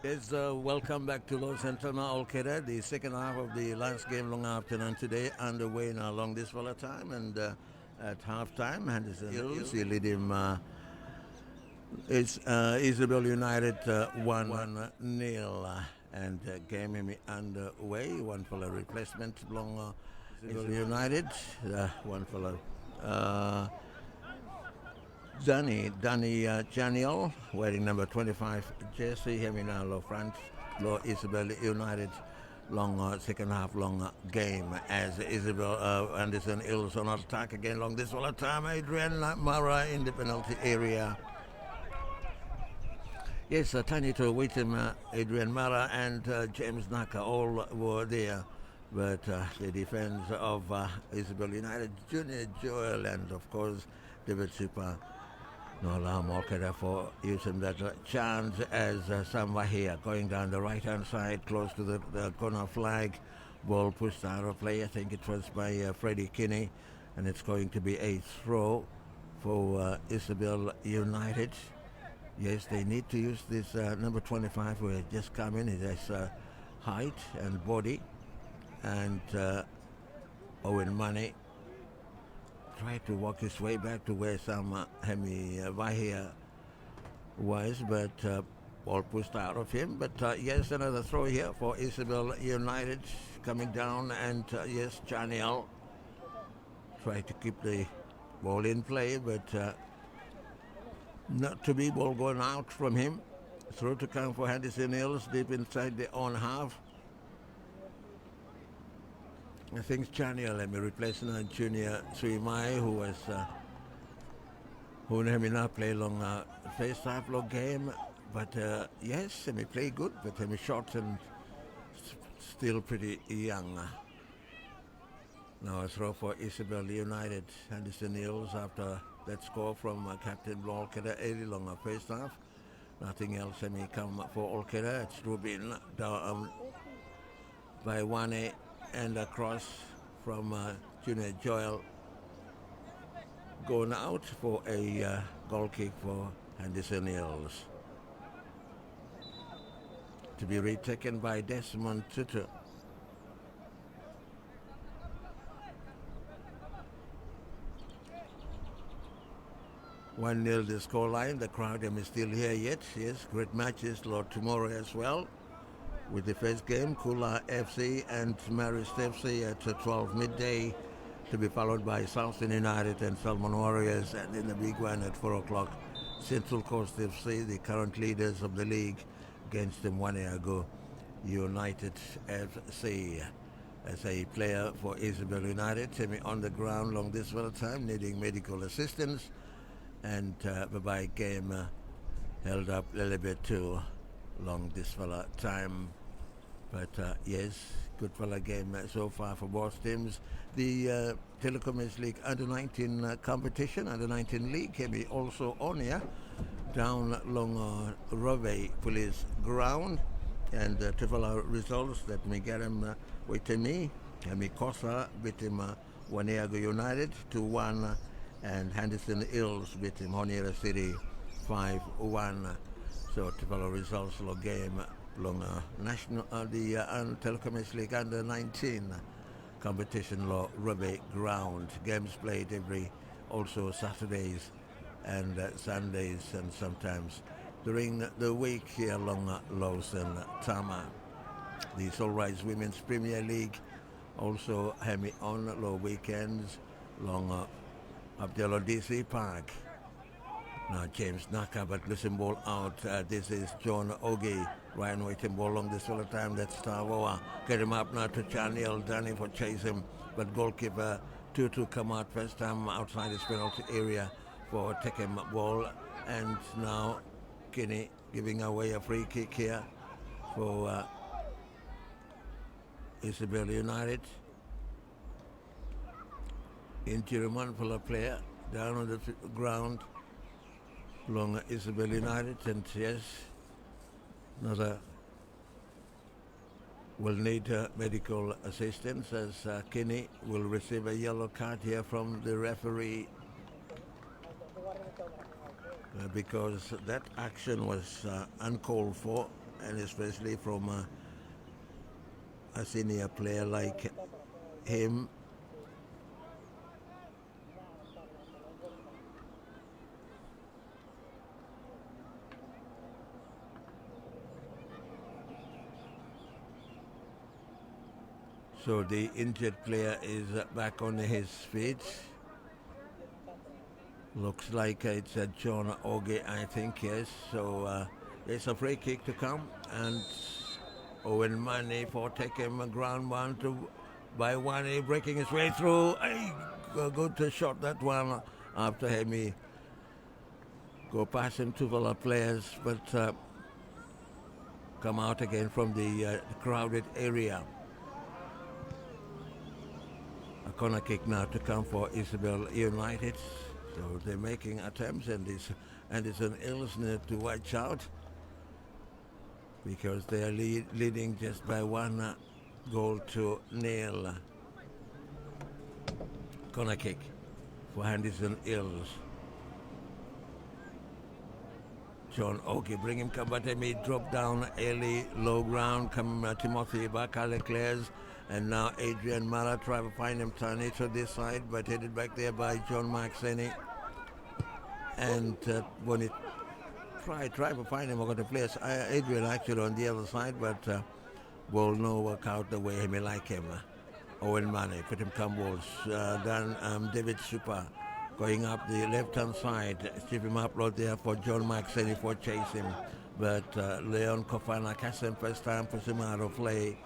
Speaker 1: Yes, welcome back to Los Santana Olkeda. The second half of the last game long afternoon today underway now along this volatile and at half time Henderson Eels, you lead him it's Isabel United 1-0 and game him underway. One for a replacement long Isabel United, one for Danny Chaniel, wearing number 25 jersey, having now low front, low Isabel United, long second half long game as Isabel Anderson Eels on attack again long this all time. Adrian Mara in the penalty area. Yes, tiny to Whittam, Adrian Mara and James Naka all were there. But the defense of Isabel United, Junior Joel and of course David Super no allow Morkada for using that chance as Samba here going down the right hand side close to the corner flag. Ball pushed out of play. I think it was by Freddie Kinney, and it's going to be a throw for Isabel United. Yes, they need to use this number 25 who has just come in. It has height and body, and Owen Money tried to walk his way back to where some Hemi Vahia was, but ball pushed out of him. But yes, another throw here for Isabel United coming down, and yes, Chaniel tried to keep the ball in play, but not to be ball going out from him. Throw to come for Henderson Eels deep inside the own half. I think Chaniel let me replacing Junior Suimai, who was who let me not play long first half long game, but yes, he play good, but he short and still pretty young. Now a throw for Isabel United. Henderson Eels after that score from Captain Olkeda early long first half. Nothing else may come for Olkeda. It's Rubin down by Wane and across from Junior Joel going out for a goal kick for Henderson Eels. To be retaken by Desmond Tutu. One nil the scoreline. The crowd is still here yet. Yes, great matches Lord tomorrow as well. With the first game, Kula FC and Marist FC at 12 midday, to be followed by Southern United and Salmon Warriors, and in the big one at 4 o'clock, Central Coast FC, the current leaders of the league, against them 1 year ago, United FC. As a player for Isabel United, semi on the ground long this well time, needing medical assistance, and by game held up a little bit too long this fella time. But yes, good fella game so far for both teams. The Telekom League under-19 competition, under-19 league can be also on here, down long Rove Police ground, and to follow results that may get him with me. Hemi Kosa beat him Waniago United 2-1, and Henderson Eels beat him Honiera City 5-1. So to follow results of game long national the Telekom League under 19 competition law Rugby ground. Games played every also Saturdays and Sundays, and sometimes during the week here along Lawson Tama. The Solrise Women's Premier League also Hemi on low weekends long Abdelo DC Park. Now James Naka, but listen ball out. This is John Ogie. Ryan waiting ball long this all the time. That's Tavoa. Get him up now to Chaniel. Danny for chase him. But goalkeeper Tutu come out first time outside his penalty area for taking ball. And now Kinney giving away a free kick here for Isabel United. Injury man for a player down on the ground. Long Isabel United, and yes, another will need medical assistance as Kinney will receive a yellow card here from the referee because that action was uncalled for and especially from a senior player like him. So the injured player is back on his feet. Looks like it's John Oge, I think, yes. So it's a free kick to come, and Owen Money for taking ground one to by one, breaking his way through. Good to shot that one after him. Go past him, two fellow players, but come out again from the crowded area. A corner kick now to come for Isabel United. So they're making attempts, and it's an Eels need to watch out because they are leading just by one goal to nil. Corner kick for Henderson Eels. John Oki, bring him Kabatemi, drop down early, low ground, come Timothy Bakale clears, and now Adrian Mara try to find him, turn it to this side, but headed back there by John Maxeni. And when it try to find him, I got the players, Adrian actually on the other side, but will no work out the way he may like him. Owen Mane, put him come balls, then David Super. Going up the left-hand side, strip him up right there for John Maxeni for chase him. But Leon Kofana catch him first time, puts him out of play.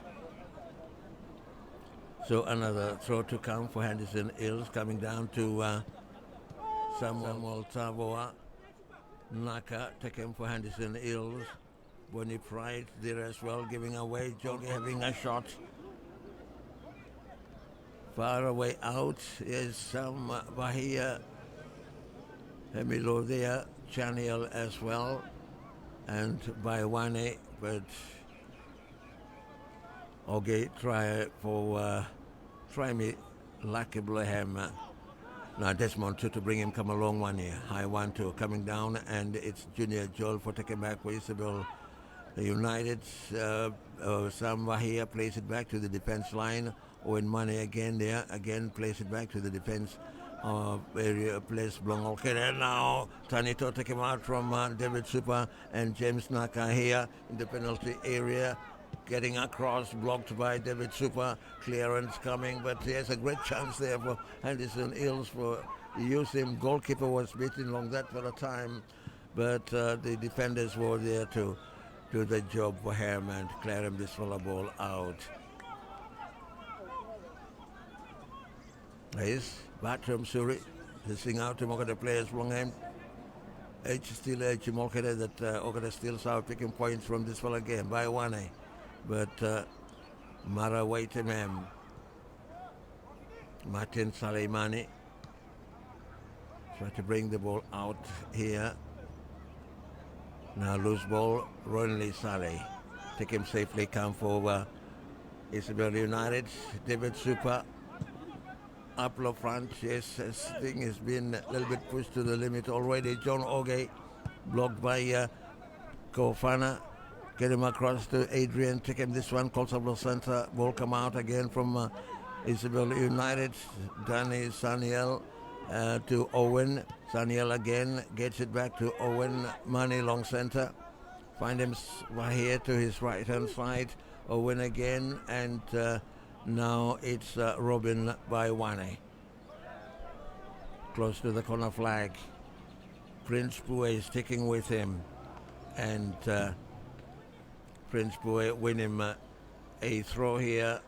Speaker 1: So another throw to come for Henderson Eels, coming down to Samuel Tavoa. Naka, take him for Henderson Eels. Bonnie Pride there as well, giving away. Jogi having a shot. Far away out is some Bahia, Emilio there, Chaniel as well, and Baiwane, but okay, try me Lucky Blahem. Now Desmond to bring him come along one here. High 1-2 coming down, and it's Junior Joel for taking back for Isabel United. Sam Bahia plays it back to the defense line. Owen Money again there, again place it back to the defense area, place Blong. Okay, and now Tanito take him out from David Super and James Naka here in the penalty area. Getting across, blocked by David Super. Clearance coming, but there's a great chance there for Henderson Eels for use him. Goalkeeper was beaten along that for a time, but the defenders were there to do the job for him and clear him this full ball out. Yes, Batram Suri, hissing out to Mokada players long him. Still Mokada that Okada still out picking points from this fella game by one. But Mara waiting him. Martin Saleimani try to bring the ball out here. Now loose ball, Ronley Saleh. Take him safely, come for Isabel United. David Super. Up low front, yes, this thing has been a little bit pushed to the limit already. John Oge, blocked by Kofana. Get him across to Adrian, take him this one, Colsablo Center. Ball come out again from Isabel United. Danny Saniel to Owen. Saniel again gets it back to Owen. Money long center. Find him here to his right hand side. Owen again, and now it's Robin Baiwane. Close to the corner flag. Prince Pue is sticking with him. And Prince Pue win him a throw here.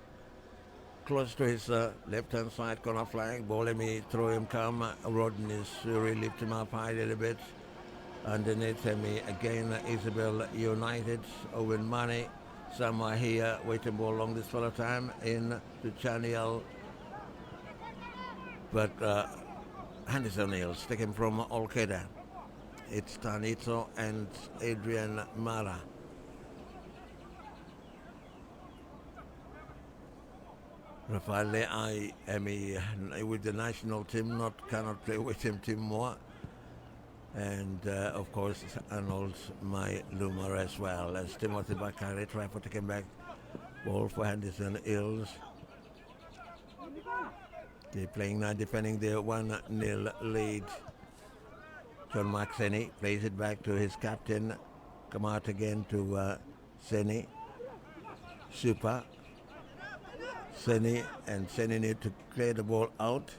Speaker 1: Close to his left-hand side corner flag. Ball me, throw him come. Rodden is really lift him up high a little bit. Underneath him again, Isabel United. Owen Money. Somewhere here, waiting ball along this fellow time in to Chaniel. But Henderson Eels take him from Olkeda. It's Tanito and Adrian Mara. Rafael, I am with the national team, cannot play with him team more. And of course Arnold's my Loomer as well as Timothy Bakari try for taking back ball for Henderson Eels. They're playing now, defending their 1-0 lead. John Mark Seni plays it back to his captain. Come out again to Seni. Super. Seni, and Seni need to clear the ball out.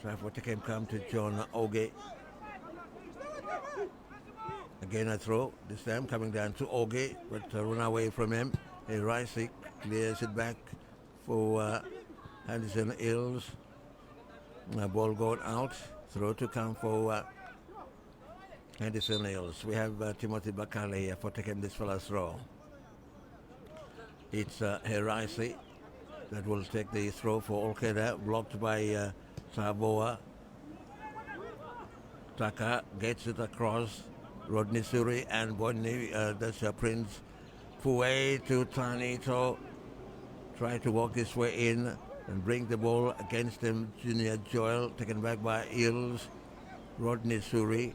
Speaker 1: Try for taking come to John Oge. Again a throw, this time coming down to Oge, but run away from him. Rising clears it back for Henderson Eels. Ball going out, throw to come for Henderson Eels. We have Timothy Bakali here for taking this fella's throw. It's Herisi that will take the throw for Olkeda, blocked by Saboa. Taka gets it across. Rodney Suri and Bonnie, that's Prince Fouet to Tanito. Try to walk this way in and bring the ball against him. Junior Joel taken back by Eels. Rodney Suri.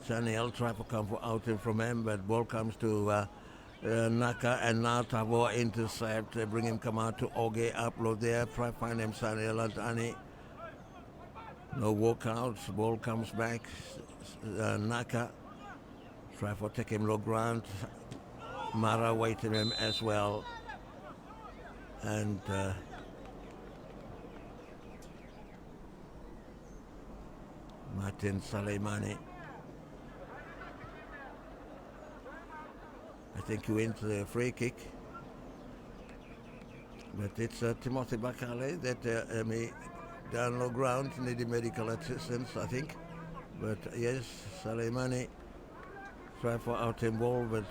Speaker 1: Saniel try to come for out from him, but ball comes to Naka, and now Tavoa intercept. Bring him come out to Oge, upload there. Try find him Saniel and Ani. No walkouts. Ball comes back. Naka. Try for take him low ground. Mara waiting him as well. And Martin Salemani. I think he wins the free kick. But it's Timothy Bakale that may down low ground, needing medical assistance, I think. But yes, Salemani try for out in ball, but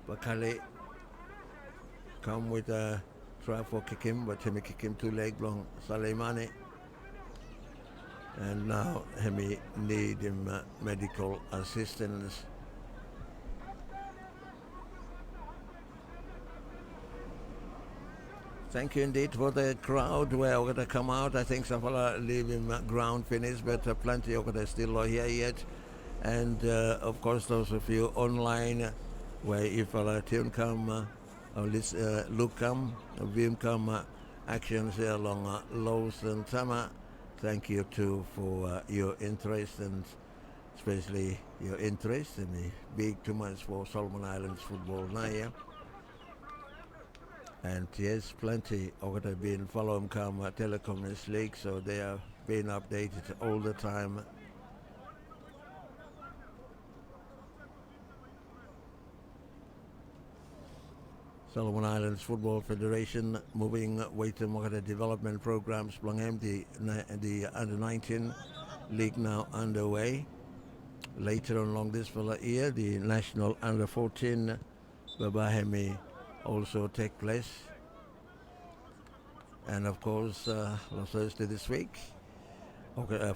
Speaker 1: Bakale come with a try for kick him, but he kick him to leg long. Salemani. And now he need him medical assistance. Thank you indeed for the crowd. We're going to come out. I think some fella leave him ground finish, but plenty of them still are here yet. And of course, those of you online, where if a tune come, or this look come, view come actions here along Lowe's and Tama. Thank you too for your interest, and especially your interest in the big 2 months for Solomon Islands football now. Yeah? And yes, plenty of them been following come Telekom this league, so they are being updated all the time. Solomon Islands Football Federation moving weight and development programs. Blanghem, the under-19 league now underway. Later on along this year, the national under-14 Babahemi also take place. And of course, last Thursday this week,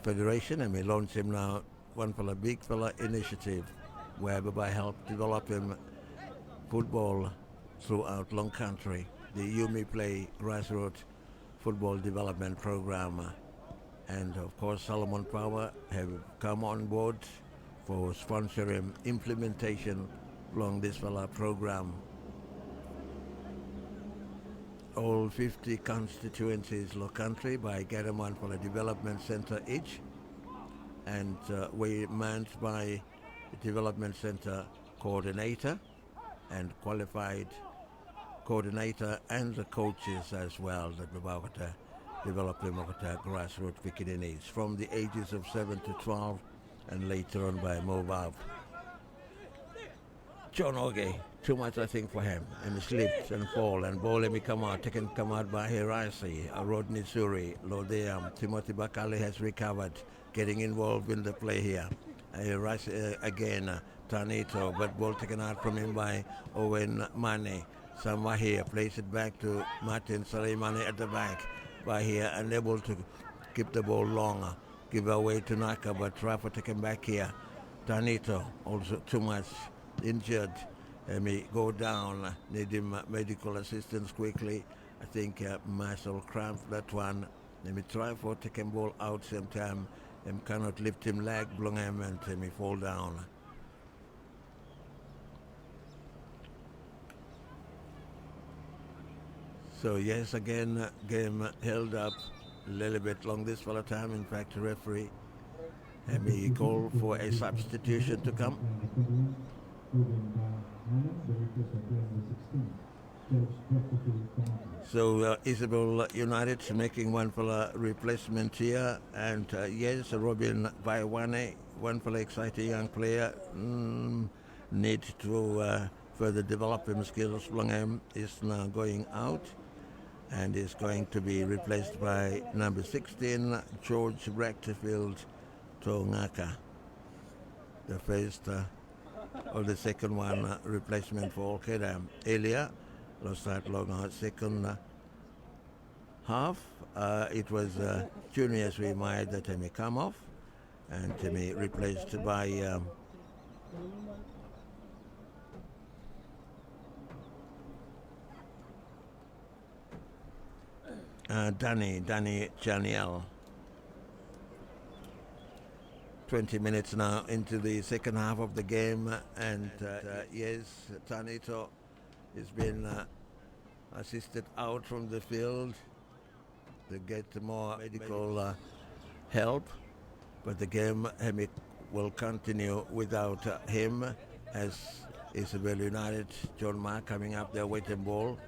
Speaker 1: Federation, and we launch him now, one fella, big fella initiative, where Babai help develop him football throughout long country. The Yumi Play grassroots football development program. And of course, Solomon Power have come on board for sponsoring implementation along this fella program. All 50 constituencies low country by getting one for a development center each, and we manned by the development center coordinator and qualified coordinator and the coaches as well that about developing grassroots beginnings from the ages of 7 to 12 and later on by move up. John Oge, too much I think for him, and he slipped and fall and ball him come out, taken come out by Hirasi, Rodney Suri, Lodeam, Timothy Bakali has recovered, getting involved in the play here. Hirasi again, Tanito, but ball taken out from him by Owen Mane. Somewhere here, place it back to Martin Salimani at the back. By here, unable to keep the ball longer. Give away to Naka, but try for taking back here. Tanito, also too much injured. Let me go down, need him medical assistance quickly. I think muscle cramp, that one. Let me try for taking ball out same time. Him cannot lift him leg, blung him and him he fall down. So yes, again, game held up a little bit long this for a time. In fact, the referee and he called for a substitution to come. So Isabel United making one for a replacement here, and yes, Robin Vaiwane, one for the exciting young player, need to further develop his skills. Blungham is now going out and is going to be replaced by number 16, George Rectifield Tongaka. The first or the second one replacement for Olkeda. Elia lost that long second half. It was Juniors we might that may come off and to be replaced by Danny Chaniel. 20 minutes now into the second half of the game, and yes, Tanito has been assisted out from the field to get more medical help, but the game will continue without him, as Isabel United, John Mark coming up there waiting ball.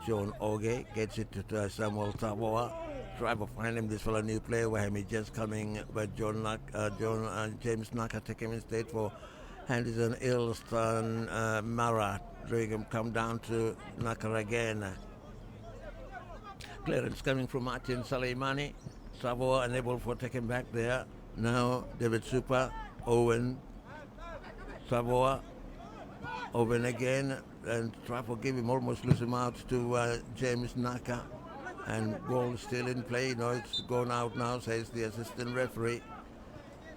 Speaker 1: John Oge gets it to Samuel Taboa. Try to find him this for a new player where he just coming, but James Naka take him instead for Henderson, Eels, Mara. Dragon come down to Naka again. Clearance coming from Martin Salimani. Savoa unable for taking back there. Now David Super, Owen, Savoa, Owen again, and try to give him, almost lose him out to James Naka. And ball still in play. No, it's gone out now, says the assistant referee.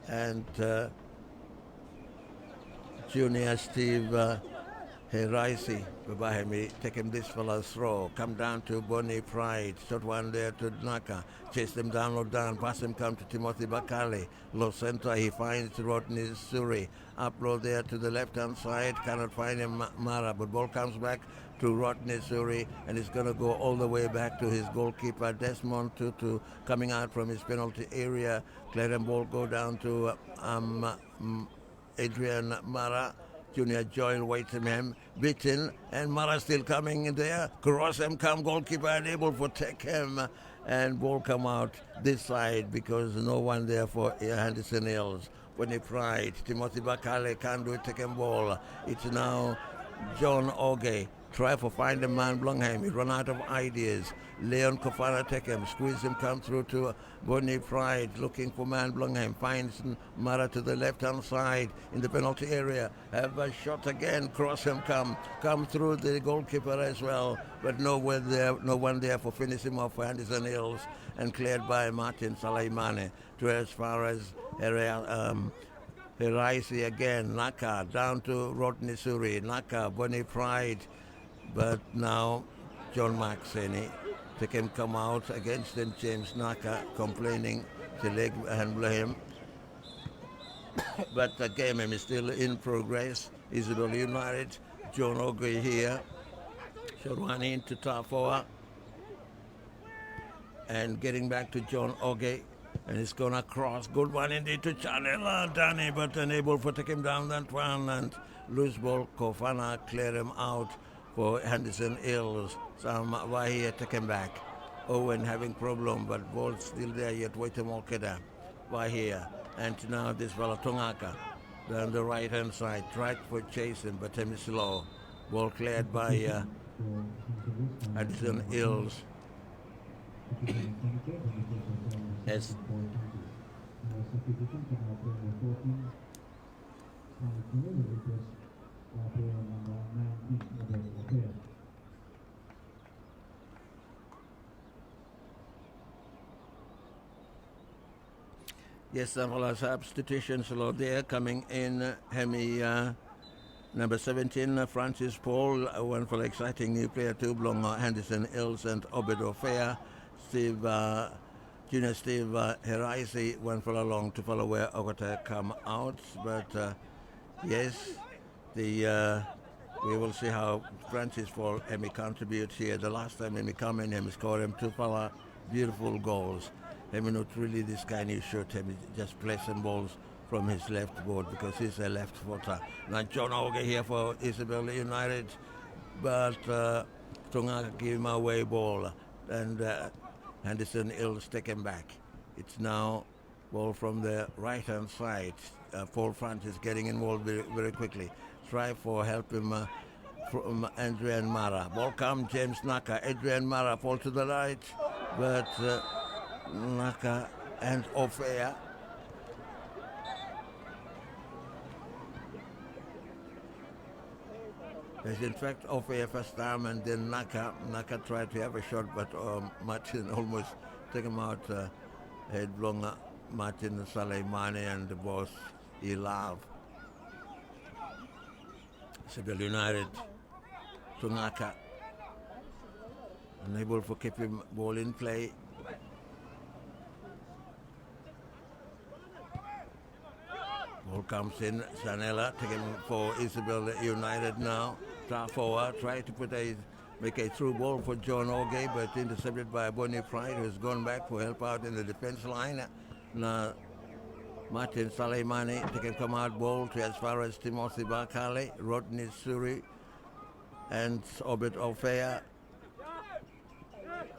Speaker 1: And Junior Steve Heraisi, Babahemi, take him this fella's throw. Come down to Bonnie Pride. Shot one there to Naka. Chase them down or down. Pass him come to Timothy Bakali. Low center, he finds Rodney Suri. Upload there to the left-hand side. Cannot find him, Mara. But ball comes back to Rodney Suri, and he's going to go all the way back to his goalkeeper, Desmond Tutu, coming out from his penalty area. Clearing ball go down to Adrian Mara. Junior Joel waiting him, beaten, and Mara still coming in there. Cross him, come goalkeeper unable to take him, and ball come out this side because no one there for Henderson Eels. When he tried, Timothy Bakale can't do it, taking ball. It's now John Oge. Try to find a man Blungham. He run out of ideas. Leon Kofana take him, squeeze him, come through to Bonnie Pride, looking for man Blungham. Finds Mara to the left-hand side in the penalty area. Have a shot again. Cross him, come through the goalkeeper as well. But no one there for finish him off for Henderson Hills, and cleared by Martin Salaimane to as far as Heraisi again. Naka down to Rodney Suri. Naka, Bonnie Pride. But now John Maxeni take him come out against him. James Naka complaining to leg handle him. But the game is still in progress. Isabel United, John Oge here. Shot one into Tafoa. And getting back to John Oge. And he's going to cross. Good one indeed to Chanela Danny, but unable to take him down that one. And loose ball, Kofana clear him out for Henderson Eels. Sam Wahia take him back. Owen having problem, but ball still there yet. Wait a Molkeda. Wahia. And now this fellow Tongaka down the right hand side. Tried for chasing, but him slow. Ball cleared by Henderson Eels. Yes. Yes, several substitutions there coming in. Hemi number 17, Francis Paul, one for the exciting new player, two belong Henderson Eels and Obedo Fair. Steve Junior Steve Heraisi went for along to follow where Ogata come out, but yes, we will see how Francis Paul Emmy contributes here. The last time Emmy come in, Emmy scored him two beautiful goals. Emmy not really this kind you shoot him, just placing balls from his left board because he's a left footer. Now John Oge here for Isabel United, but Tonga give him away ball, and Henderson Eels take him back. It's now ball from the right hand side. Paul Francis getting involved very, very quickly. Try for help him from Adrian Mara. Ball come James Naka. Adrian Mara fall to the right, but Naka and Ofea. There's in fact Ofea first time, and then Naka tried to have a shot, but Martin almost took him out headlong. Martin Salomone and the boss Eels. Isabel United, Tungaka, unable to keep him ball in play. Ball comes in, Sanella taking for Isabel United now. Trafoa tried to make a through ball for John Oge, but intercepted by Bonnie Pride, who's gone back for help out in the defense line. Now Martin Salomone taking come out ball to as far as Timothy Bakale, Rodney Suri, and Obed Ofea.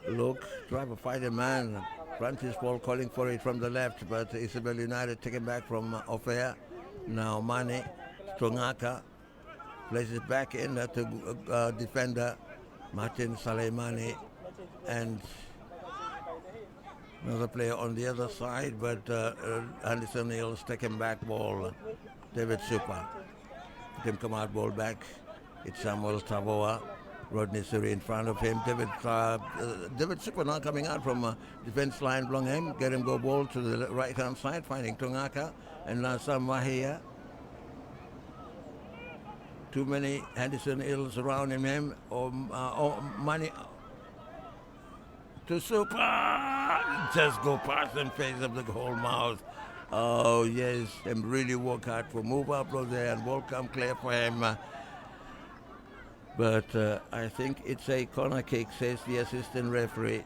Speaker 1: Look, try to fight a man. Francis Paul calling for it from the left, but Isabel United taken back from Ofea. Now Mane, Tongaka places it back in to defender Martin Salomone, and another player on the other side, but Henderson Eels taking back ball. David Super. Let him come out ball back. It's Samuel Tavoa. Rodney Suri in front of him. David Super now coming out from defense line, belong him. Get him go ball to the right hand side, finding Tongaka. And now Sam here. Too many Henderson Eels around him. Money to Super. Just go past and face up the goal mouth. Oh yes, and really work hard for move up there and ball come clear for him. But I think it's a corner kick, says the assistant referee.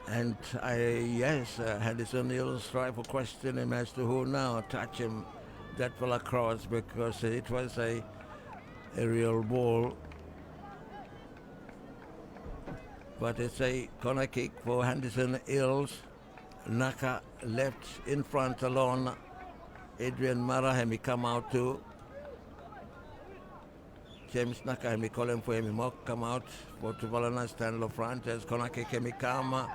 Speaker 1: And Henderson Eels try for question him as to who now touch him that fell across, because it was a real ball. But it's a corner kick for Henderson Eels. Naka left in front alone. Adrian Marahemi come out too. James Naka, we call him for him. Mock come out for Tuvalana stand front as corner kick him come.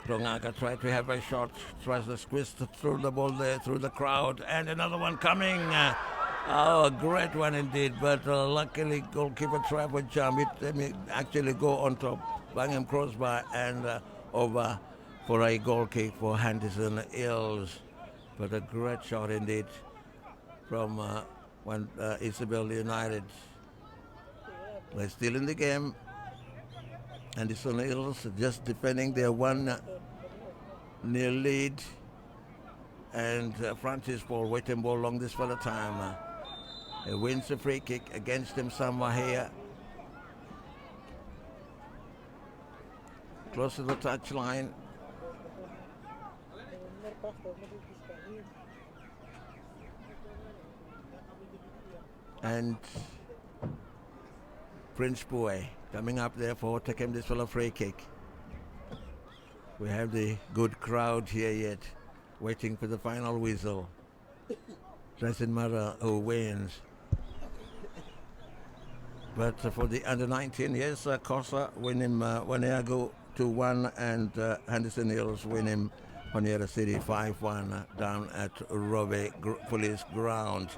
Speaker 1: Tongaka tried to have a shot, tries to squeeze through the ball there, through the crowd, and another one coming. A great one indeed, but luckily goalkeeper tried to jump it. Actually go on top, bang him crossbar and over for a goal kick for Henderson Eels. But a great shot indeed from Isabel United. They're still in the game. Henderson Eels just defending their 1-0 lead. And Francis Paul waiting ball along this for the time. He wins the free kick against him somewhere here. Close to the touchline. And Prince Boy coming up there for taking this for a free kick. We have the good crowd here yet, waiting for the final whistle. Doesn't matter who wins. But for the under-19, yes, Kosa win him Waniago 2-1, and Henderson Eels win him Honiara City 5-1 down at Robe Police Ground.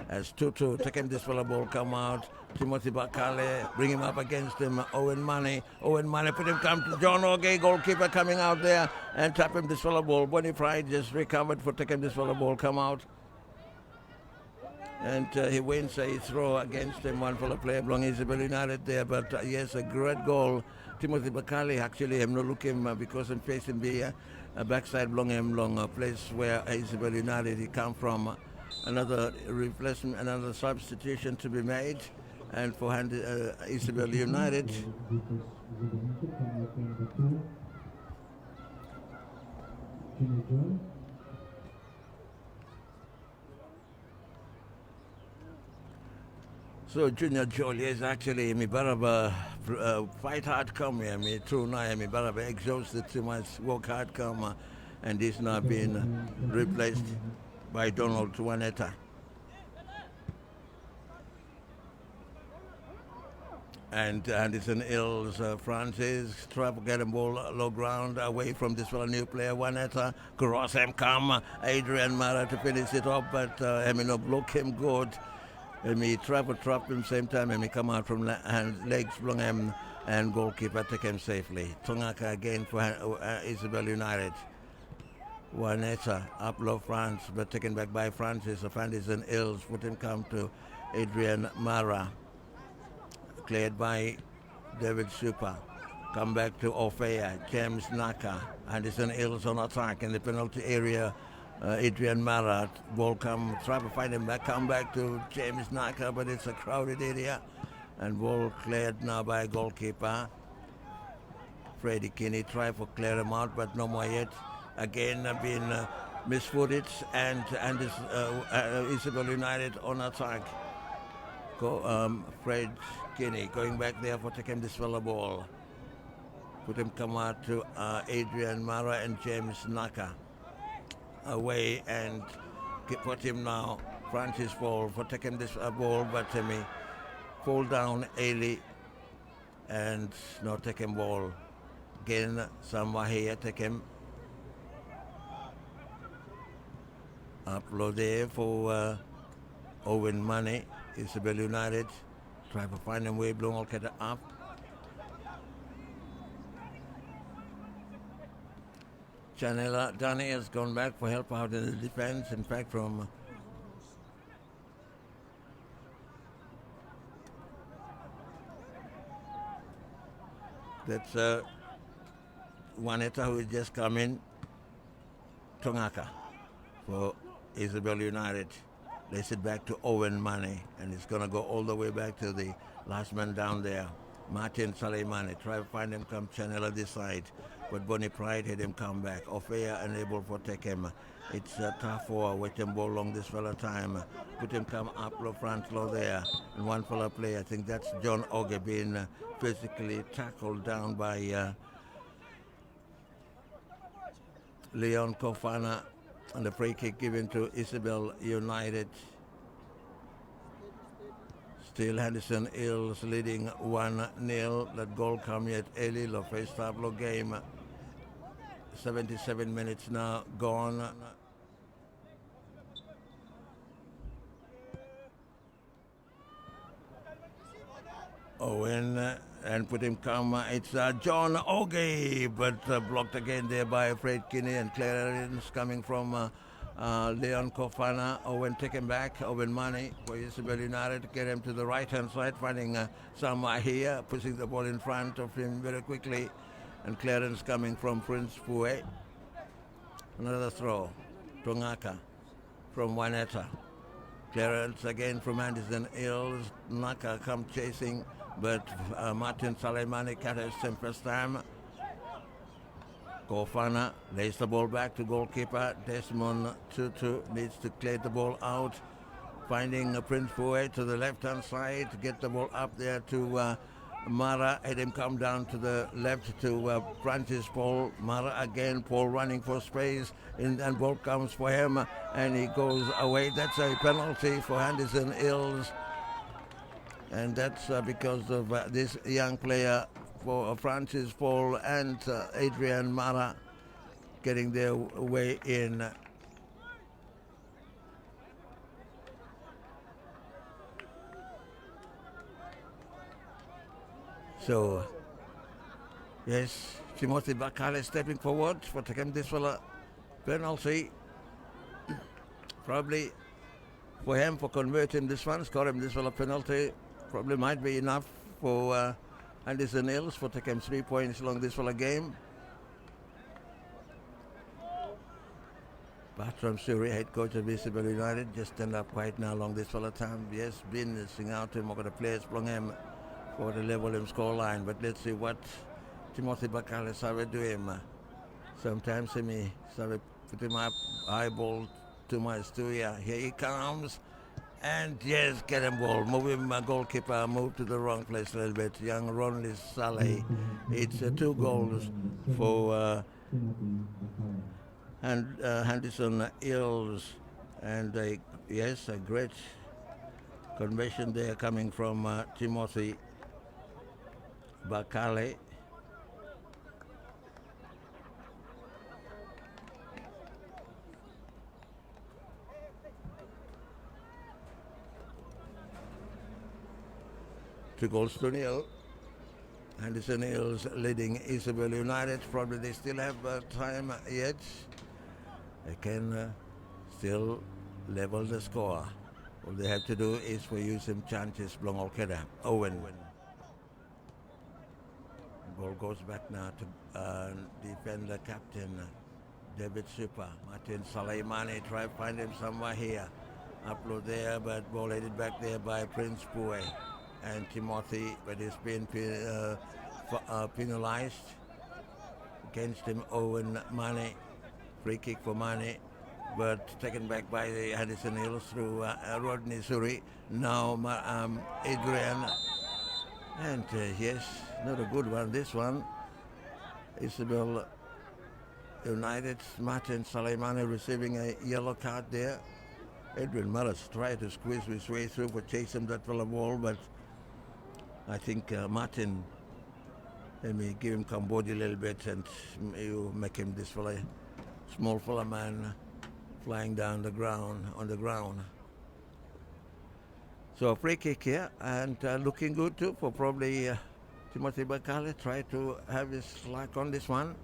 Speaker 1: As 2-2, taking this fella ball come out. Timothy Bakale, bring him up against him. Owen Money, put him come to John Oge, goalkeeper coming out there and tap him this fella ball. Bonnie Pride just recovered for taking this fella ball come out. And he wins a throw against him, one for the player belonging Isabel United there. But yes, a great goal Timothy Bakali actually I'm not looking because I'm facing the backside long him long place where Isabel United he come from. Another replacement, another substitution to be made, and for Isabel United. So Junior Jolie is actually me baraba fight hard come here, me true now me baraba exhausted too much work hard come and he's now being replaced by Donald Tuaneta. And Henderson Eels Francis try to get him ball low ground away from this one new player Juaneta cross him come Adrian Mara to finish it up, but I mean no block him good. And he try to trap him same time and he come out from legs long him and goalkeeper take him safely. Tongaka again for Isabel United. Juaneta up low France but taken back by Francis of Henderson Eels. Put him come to Adrian Mara. Cleared by David Super. Come back to Ofea, James Naka. Henderson Eels on attack in the penalty area. Adrian Mara, ball come, try to find him back, come back to James Naka, but it's a crowded area. And ball cleared now by goalkeeper. Freddie Kinney try to clear him out, but no more yet. Again, been misfooted, and Isabel United on attack. Fred Kinney going back there for taking this fella ball. Put him come out to Adrian Mara and James Naka. Away and put him now. Francis Fall for taking this ball, but me fall down early and not taking ball. Again, Samba here take him. Upload there for Owen Money. Isabel United try to find him way blown all get up. Chanela Danny has gone back for help out in the defense. In fact, from that's Juaneta who has just come in. Tongaka for Isabel United. Lays it back to Owen Money, and it's going to go all the way back to the last man down there. Martin Salimani, try to find him come channel this side, but Bonnie Pride had him come back. Ofea unable to take him. It's a tough for with him ball long this fella time. Put him come up low front low there. And one fella play, I think that's John Oge being physically tackled down by Leon Kofana. And the free kick given to Isabel United. Still Henderson Eels leading 1-0. That goal come yet early. The first half of game. 77 minutes now gone. Owen and put him come. It's John Oge, but blocked again there by Fred Kinney and clearance coming from Leon Kofana. Owen taken back. Owen Money for Isabel United to get him to the right hand side, finding Sama here, pushing the ball in front of him very quickly, and clearance coming from Prince Fue. Another throw. Tongaka from Juaneta. Clearance again from Henderson Eels. Naka come chasing, but Martin Salimani catches him first time. Kofana lays the ball back to goalkeeper. Desmond Tutu needs to clear the ball out. Finding Prince Fue to the left-hand side to get the ball up there to Mara. Had him come down to the left to Francis Paul. Mara again. Paul running for space. And ball comes for him and he goes away. That's a penalty for Henderson Eels. And that's because of this young player for Francis Paul and Adrian Mara getting their way in. So, yes, Timothy Bakale stepping forward for taking this fella penalty. Probably for him for converting this one, score him this fella penalty. Probably might be enough for Henderson Eels for taking 3 points along this for a game. Bartram Surrey, head coach of Isabel United, just stand up quiet now along this for a time. Yes, been sing out to him over the players from him for the level him score line. But let's see what Timothy Bakale sabe do him. Sometimes he may sabe put him up, eyeball too much too. Yeah, here he comes. And yes, get him ball. Move him, goalkeeper, move to the wrong place a little bit. Young Ronley Saleh. It's 2 goals for Henderson Eels. And yes, a great conversion there coming from Timothy Bakale. Two goals to nil. Henderson Eels leading Isabel United. Probably they still have time yet. They can still level the score. All they have to do is for use some chances. Blong Olkeda. Owen. Ball goes back now to defender captain David Super. Martin Saleimani try to find him somewhere here. Upload there, but ball headed back there by Prince Pue and Timothy, but he's been penalized. Against him, Owen Mane. Free kick for Mane, but taken back by the Henderson Eels through Rodney Surrey. Now Adrian. And yes, not a good one, this one. Isabel United, Martin Saleimani receiving a yellow card there. Adrian Mullis tried to squeeze his way through for chase him that fella ball, but I think Martin, let me give him Cambodia a little bit and you make him this fella, small fella man, flying down the ground, on the ground. So a free kick here and looking good too for probably Timothy Bakale. Try to have his luck on this one.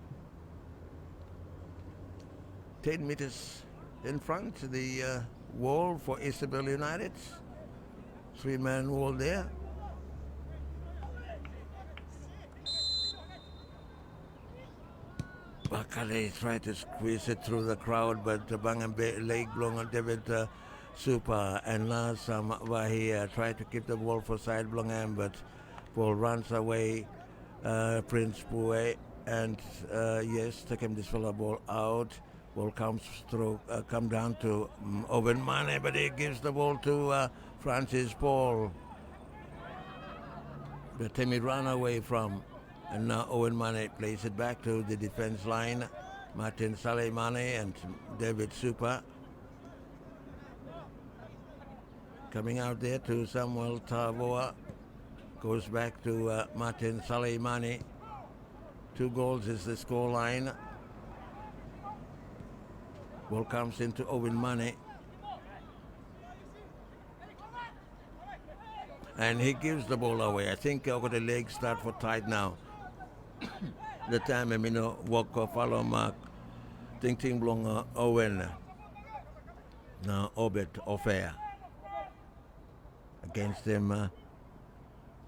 Speaker 1: 10 meters in front, the wall for Isabel United. 3-man wall there. Bakale tried to squeeze it through the crowd, but the Bangan leg blown on David Super and now some Wahia tried to keep the ball for side Blongham, but ball runs away. Prince Pue and yes, taking this fella ball out. Ball comes through, come down to Owen Mane, but he gives the ball to Francis Paul. The team he ran away from. And now Owen Mane plays it back to the defense line. Martin Saleimani and David Super. Coming out there to Samuel Tavoa. Goes back to Martin Saleimani. 2 goals is the score line. Ball comes into Owen Mane. And he gives the ball away. I think over the legs start for tight now. The time I walk off follow mark. Ting Blong Owen. Now Obet Ofair. Against him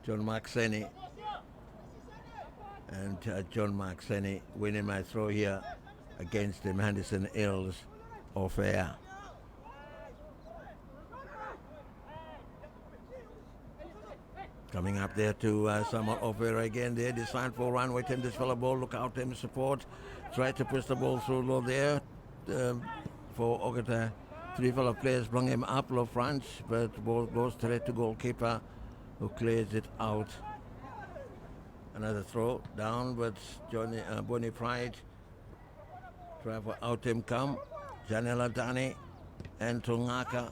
Speaker 1: John Maxeni. And John Maxeni winning my throw here against him. Henderson Eels Ofair. Coming up there to Samuel Ofair again there. Decide for run. Wait him this fellow ball. Look out him support. Try to push the ball through low there. For Ogata. 3 fellow players bring him up low front. But ball goes straight to goalkeeper who clears it out. Another throw down, but Bonnie Pride try for out him come. Janela Dani and Tungaka.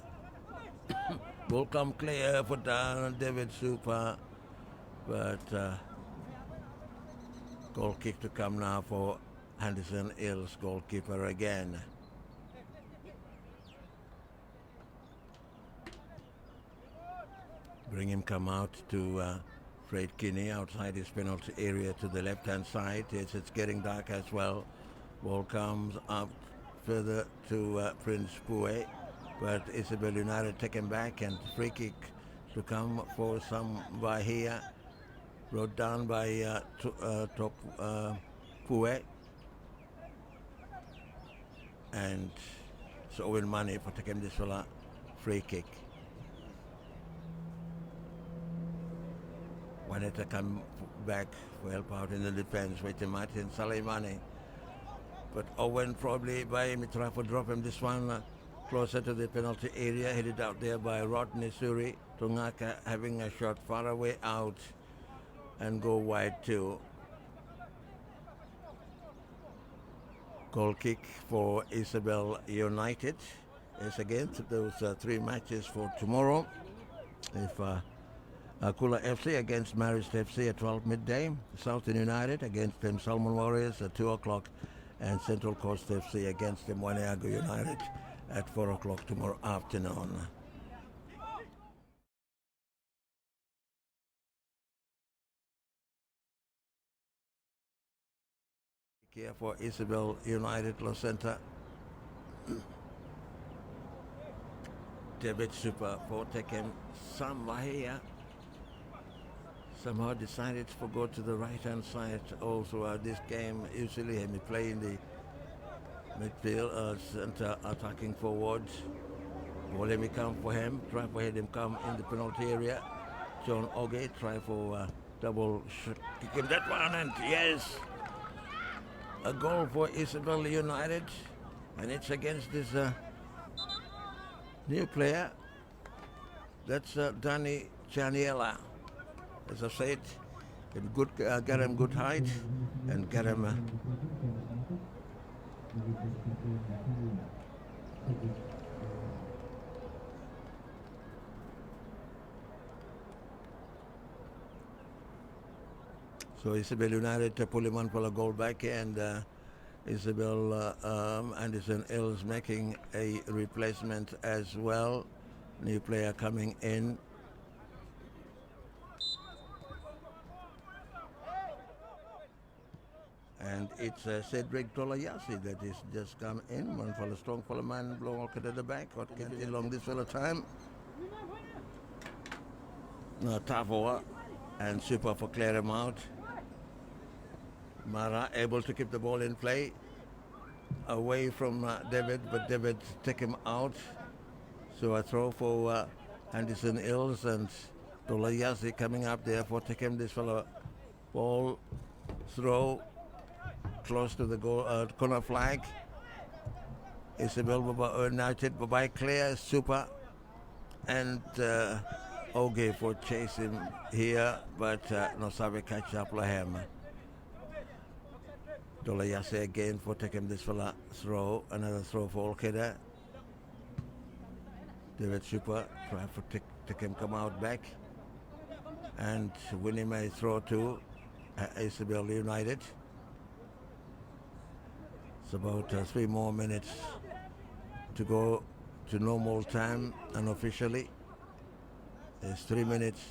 Speaker 1: Ball come clear for down David Super, but goal kick to come now for Henderson Eels goalkeeper again. Bring him come out to Fred Kinney outside his penalty area to the left-hand side. Yes, it's getting dark as well. Ball comes up further to Prince Pue, but Isabel United taken back and free kick to come for some Bahia. brought down by Tok Pue, and so win money for taking this fella free kick. Wanted to come back to help out in the defense with Martin Salimani. But Owen probably by him try to drop him this one closer to the penalty area, headed out there by Rodney Suri. Tungaka having a shot far away out and go wide too. Goal kick for Isabel United is against those 3 matches for tomorrow. If Kula FC against Marist FC at 12 midday, Southern United against them Salmon Warriors at 2 o'clock, and Central Coast FC against them Waniago United at 4 o'clock tomorrow afternoon. Here for Isabel United Los Center. David Super for taking some here. Somehow decided to go to the right hand side also this game. Usually he play in the midfield, center attacking forwards. Well, let me come for him, try for him come in the penalty area. John Oge try for double kick him that one, and yes, a goal for Isabel United, and it's against this new player. That's Danny Chaniela. As I said, good, get him good height and get him. So Isabel United pull him on for a goal back, and Isabel Anderson Eels making a replacement as well. New player coming in. And it's Cedric Tolayasi that is just come in. One for the strong for the man, blow all at the back. What can't along this fella time. No, Tavoa and Super for clear him out. Mara able to keep the ball in play away from David, but David take him out. So a throw for Henderson Eels, and Tolayasi coming up there for taking this fellow ball throw close to the goal corner flag. Isabel United by clear Super and Oge for chasing here, but no sabe catch up Lahem. Dolayase again for taking this fella throw, another throw for Olkeda. David Super try for take him come out back, and Winnie may throw to Isabel United. It's about 3 more minutes to go to normal time unofficially. It's 3 minutes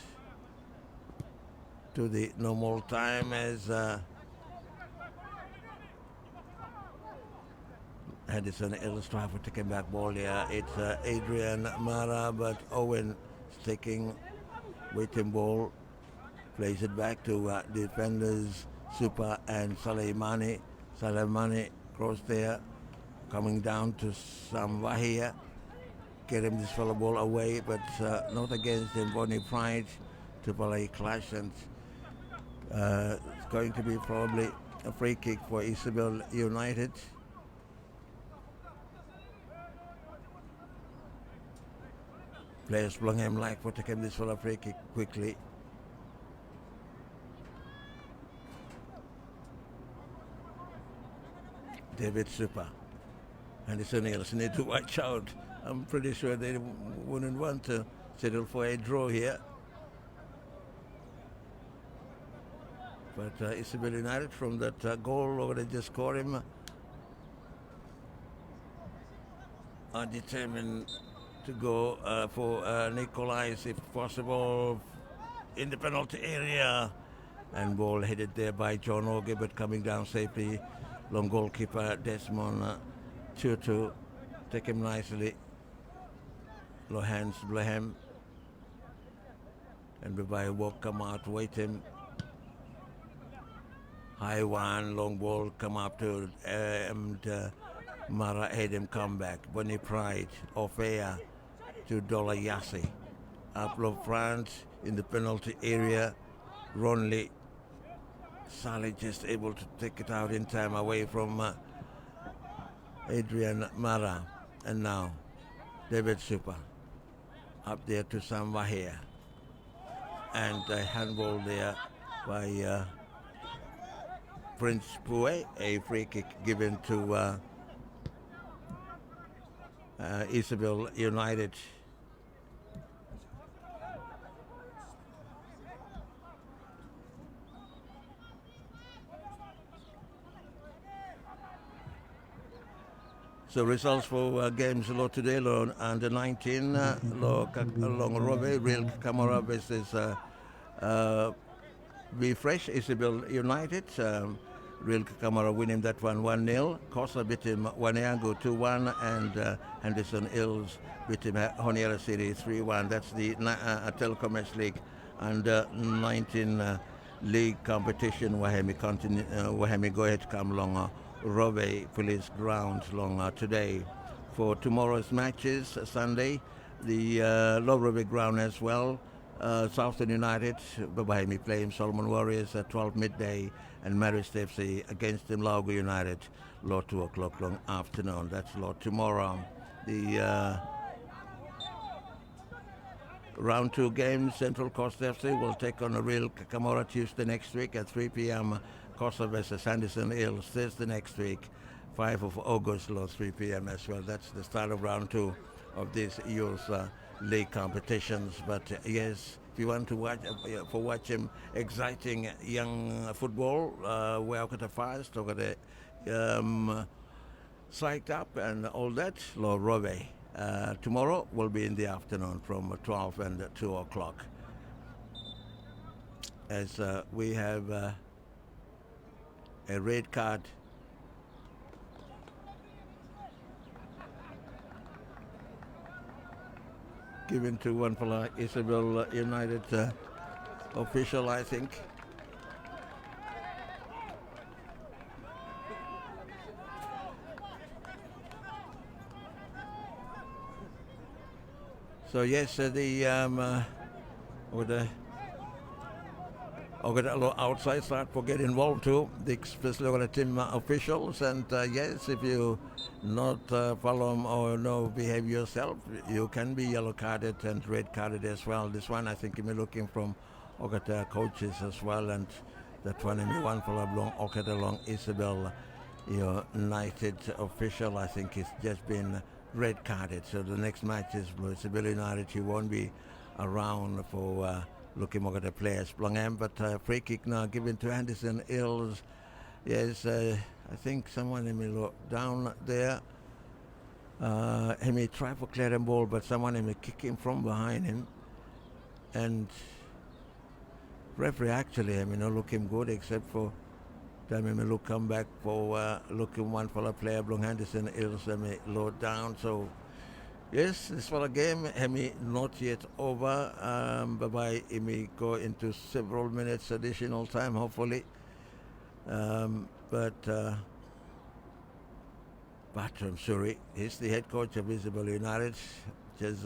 Speaker 1: to the normal time as Henderson Eels try for taking back ball here. It's Adrian Mara, but Owen is taking waiting ball, plays it back to defenders Super and Salimani. Salimani cross there, coming down to Samvahia, getting this fellow ball away, but not against him. Bonnie Pride to play clash, and it's going to be probably a free kick for Isabel United. Players flung him like for taking this fellow free kick quickly. David Super. Henderson Eels need to watch out. I'm pretty sure they wouldn't want to settle for a draw here. But Isabel United from that goal over they just scored him are determined to go for Nicolais if possible in the penalty area, and ball headed there by John Oge, but coming down safely. Long goalkeeper Desmond Tutu take him nicely. Low hands Blehem, and by walk come out, wait him high one, long ball come up to Mara had him come back. Bonnie Pride, Ofea to Dolayasi. Up low front in the penalty area. Ronley Sally just able to take it out in time away from Adrian Mara. And now David Super up there to Samba here. And a handball there by Prince Pue, a free kick given to Isabel United. So results for games lo today lo under 19 lo long Robe Real Camara versus VFresh Isabel United. Real Camara winning that one 1-0. Costa beat him Waneango 2-1 and Henderson Eels beat him Honiara City 3-1. That's the Telekom League under 19 league competition. Wahemi continue. Wahemi go ahead come along. Robe Police Ground long today. For tomorrow's matches, Sunday, the Low Robe Ground as well. Southern United, Babahemi playing Salomone Warriors at 12 midday, and Marist FC against them Laugo United, Law 2 o'clock long afternoon. That's Law tomorrow. The round 2 games, Central Coast FC will take on a Real Camara Tuesday next week at 3 p.m. Costa versus Henderson Eels Thursday next week, 5 of August, 3 p.m. as well. That's the start of round 2 of these Eels league competitions. But yes, if you want to watch him exciting young football, we're going to fast, we're going to psyched up and all that, Robe. Tomorrow will be in the afternoon from 12 and 2 o'clock. As we have a red card given to one for Isabel United official, I think. So yes, with the outside start for get involved too, the especially with the team officials, and yes, if you not follow them or no behave yourself, you can be yellow carded and red carded as well. This one I think you may looking from Okata coaches as well, and that one me one for long Okata long Isabel United official, I think it's just been red carded. So the next match is Isabel United. He won't be around for looking at the players. Blongham, but free kick now given to Henderson Eels. Yes, I think someone may down there. He may try for clear and ball, but someone may kick him from behind him. And referee actually, not looking good except for time he may look come back for looking one for a player. Blong Henderson Eels may low down. So yes, this for a game, Hemi not yet over. Bye-bye, he may go into several minutes additional time, hopefully. But Bartram Suri, he's the head coach of Isabel United. Just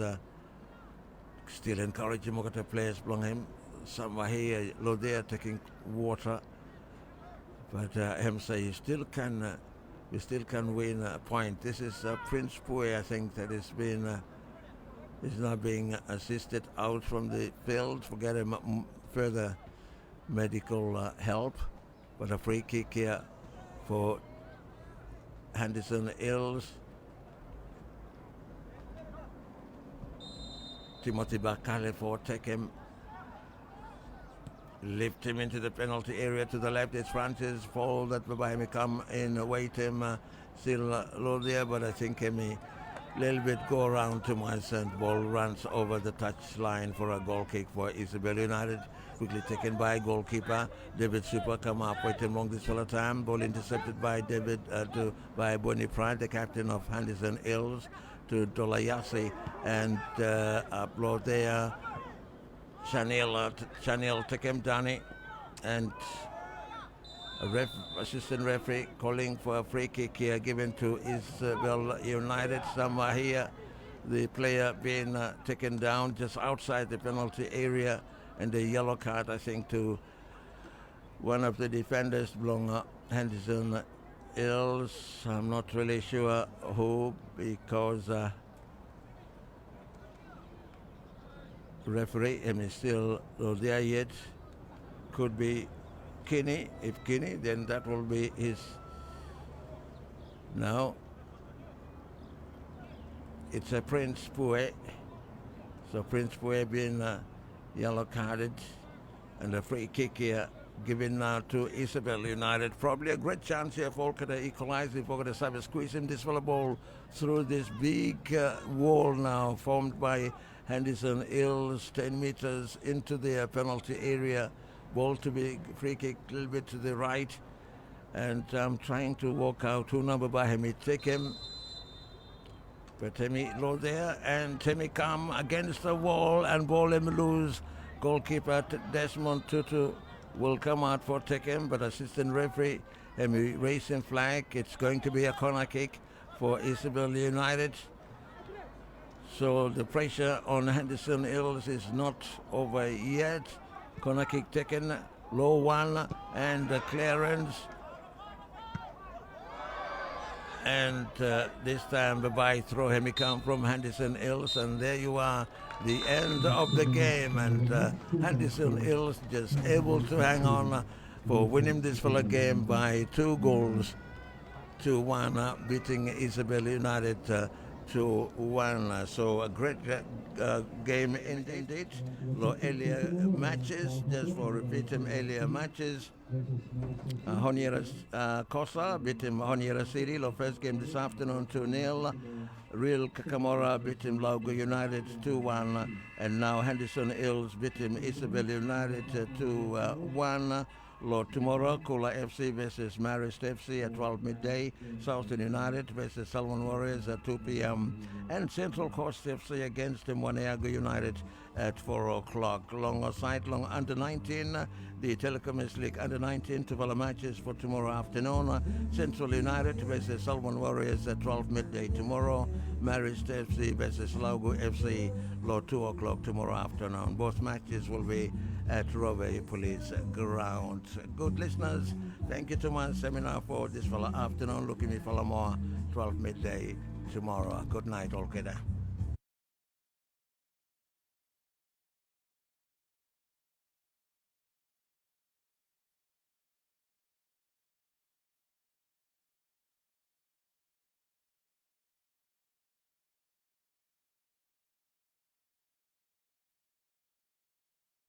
Speaker 1: still encouraging more the players belong him. Somewhere here, low there taking water. But him say you still can win a point. This is Prince Pue, I think, that is now being assisted out from the field for getting further medical help. But a free kick here for Henderson Eels. Timothy Bakale for take him. Lift him into the penalty area to the left. It's Francis Paul that behind me come in, wait him still low there, but I think he may little bit go around to my and ball runs over the touch line for a goal kick for Isabel United. Quickly taken by goalkeeper David Super, come up with him long this full time. Ball intercepted by by Bonnie Pride, the captain of Henderson Eels, to Dolayasi, and upload there. Chanel take him Danny, and assistant referee calling for a free kick here given to Isabel United. Somewhere here, the player being taken down just outside the penalty area, and the yellow card, I think, to one of the defenders belong Henderson Eels. I'm not really sure who, because referee is still not there yet. Could be Kinney. If Kinney, then that will be his. Now it's a Prince Pue. So Prince Pue being yellow carded, and a free kick here given now to Isabel United. Probably a great chance here for Olka to equalize if Olka to squeeze him this ball through this big wall now formed by Henderson Eels, 10 meters into the penalty area. Ball to be free kick a little bit to the right, and I'm trying to walk out. Who number by him? Take him. But Temi low there, and Temi come against the wall and ball him loose. Goalkeeper Desmond Tutu will come out for take him, but assistant referee raising flag. It's going to be a corner kick for Isabel United. So the pressure on Henderson Eels is not over yet. Corner kick taken, low one, and the clearance. And this time by throw him come from Henderson Eels, and there you are, the end of the game. And Henderson Eels just able to hang on for winning this fella game by 2-1, beating Isabel United 2-1. So a great game indeed. Earlier matches, just for repeating earlier matches. Honduras Costa beating Honduras City. First game this afternoon 2-0. Real Kakamora beating Laugo United 2-1, and now Henderson Eels beating Isabel United 2-1. Tomorrow, Kula FC versus Marist FC at 12 midday. Southern United versus Salomone Warriors at 2 p.m. And Central Coast FC against Mwaniago United at 4 o'clock. Alongside under 19, the Telekom League under 19 2 matches for tomorrow afternoon. Central United versus Salomone Warriors at 12 midday tomorrow. Marist FC versus Laugo FC 2 o'clock tomorrow afternoon. Both matches will be at Rove Police Ground. Good listeners, thank you to my seminar for this afternoon. Looking for more 12 midday tomorrow. Good night, all.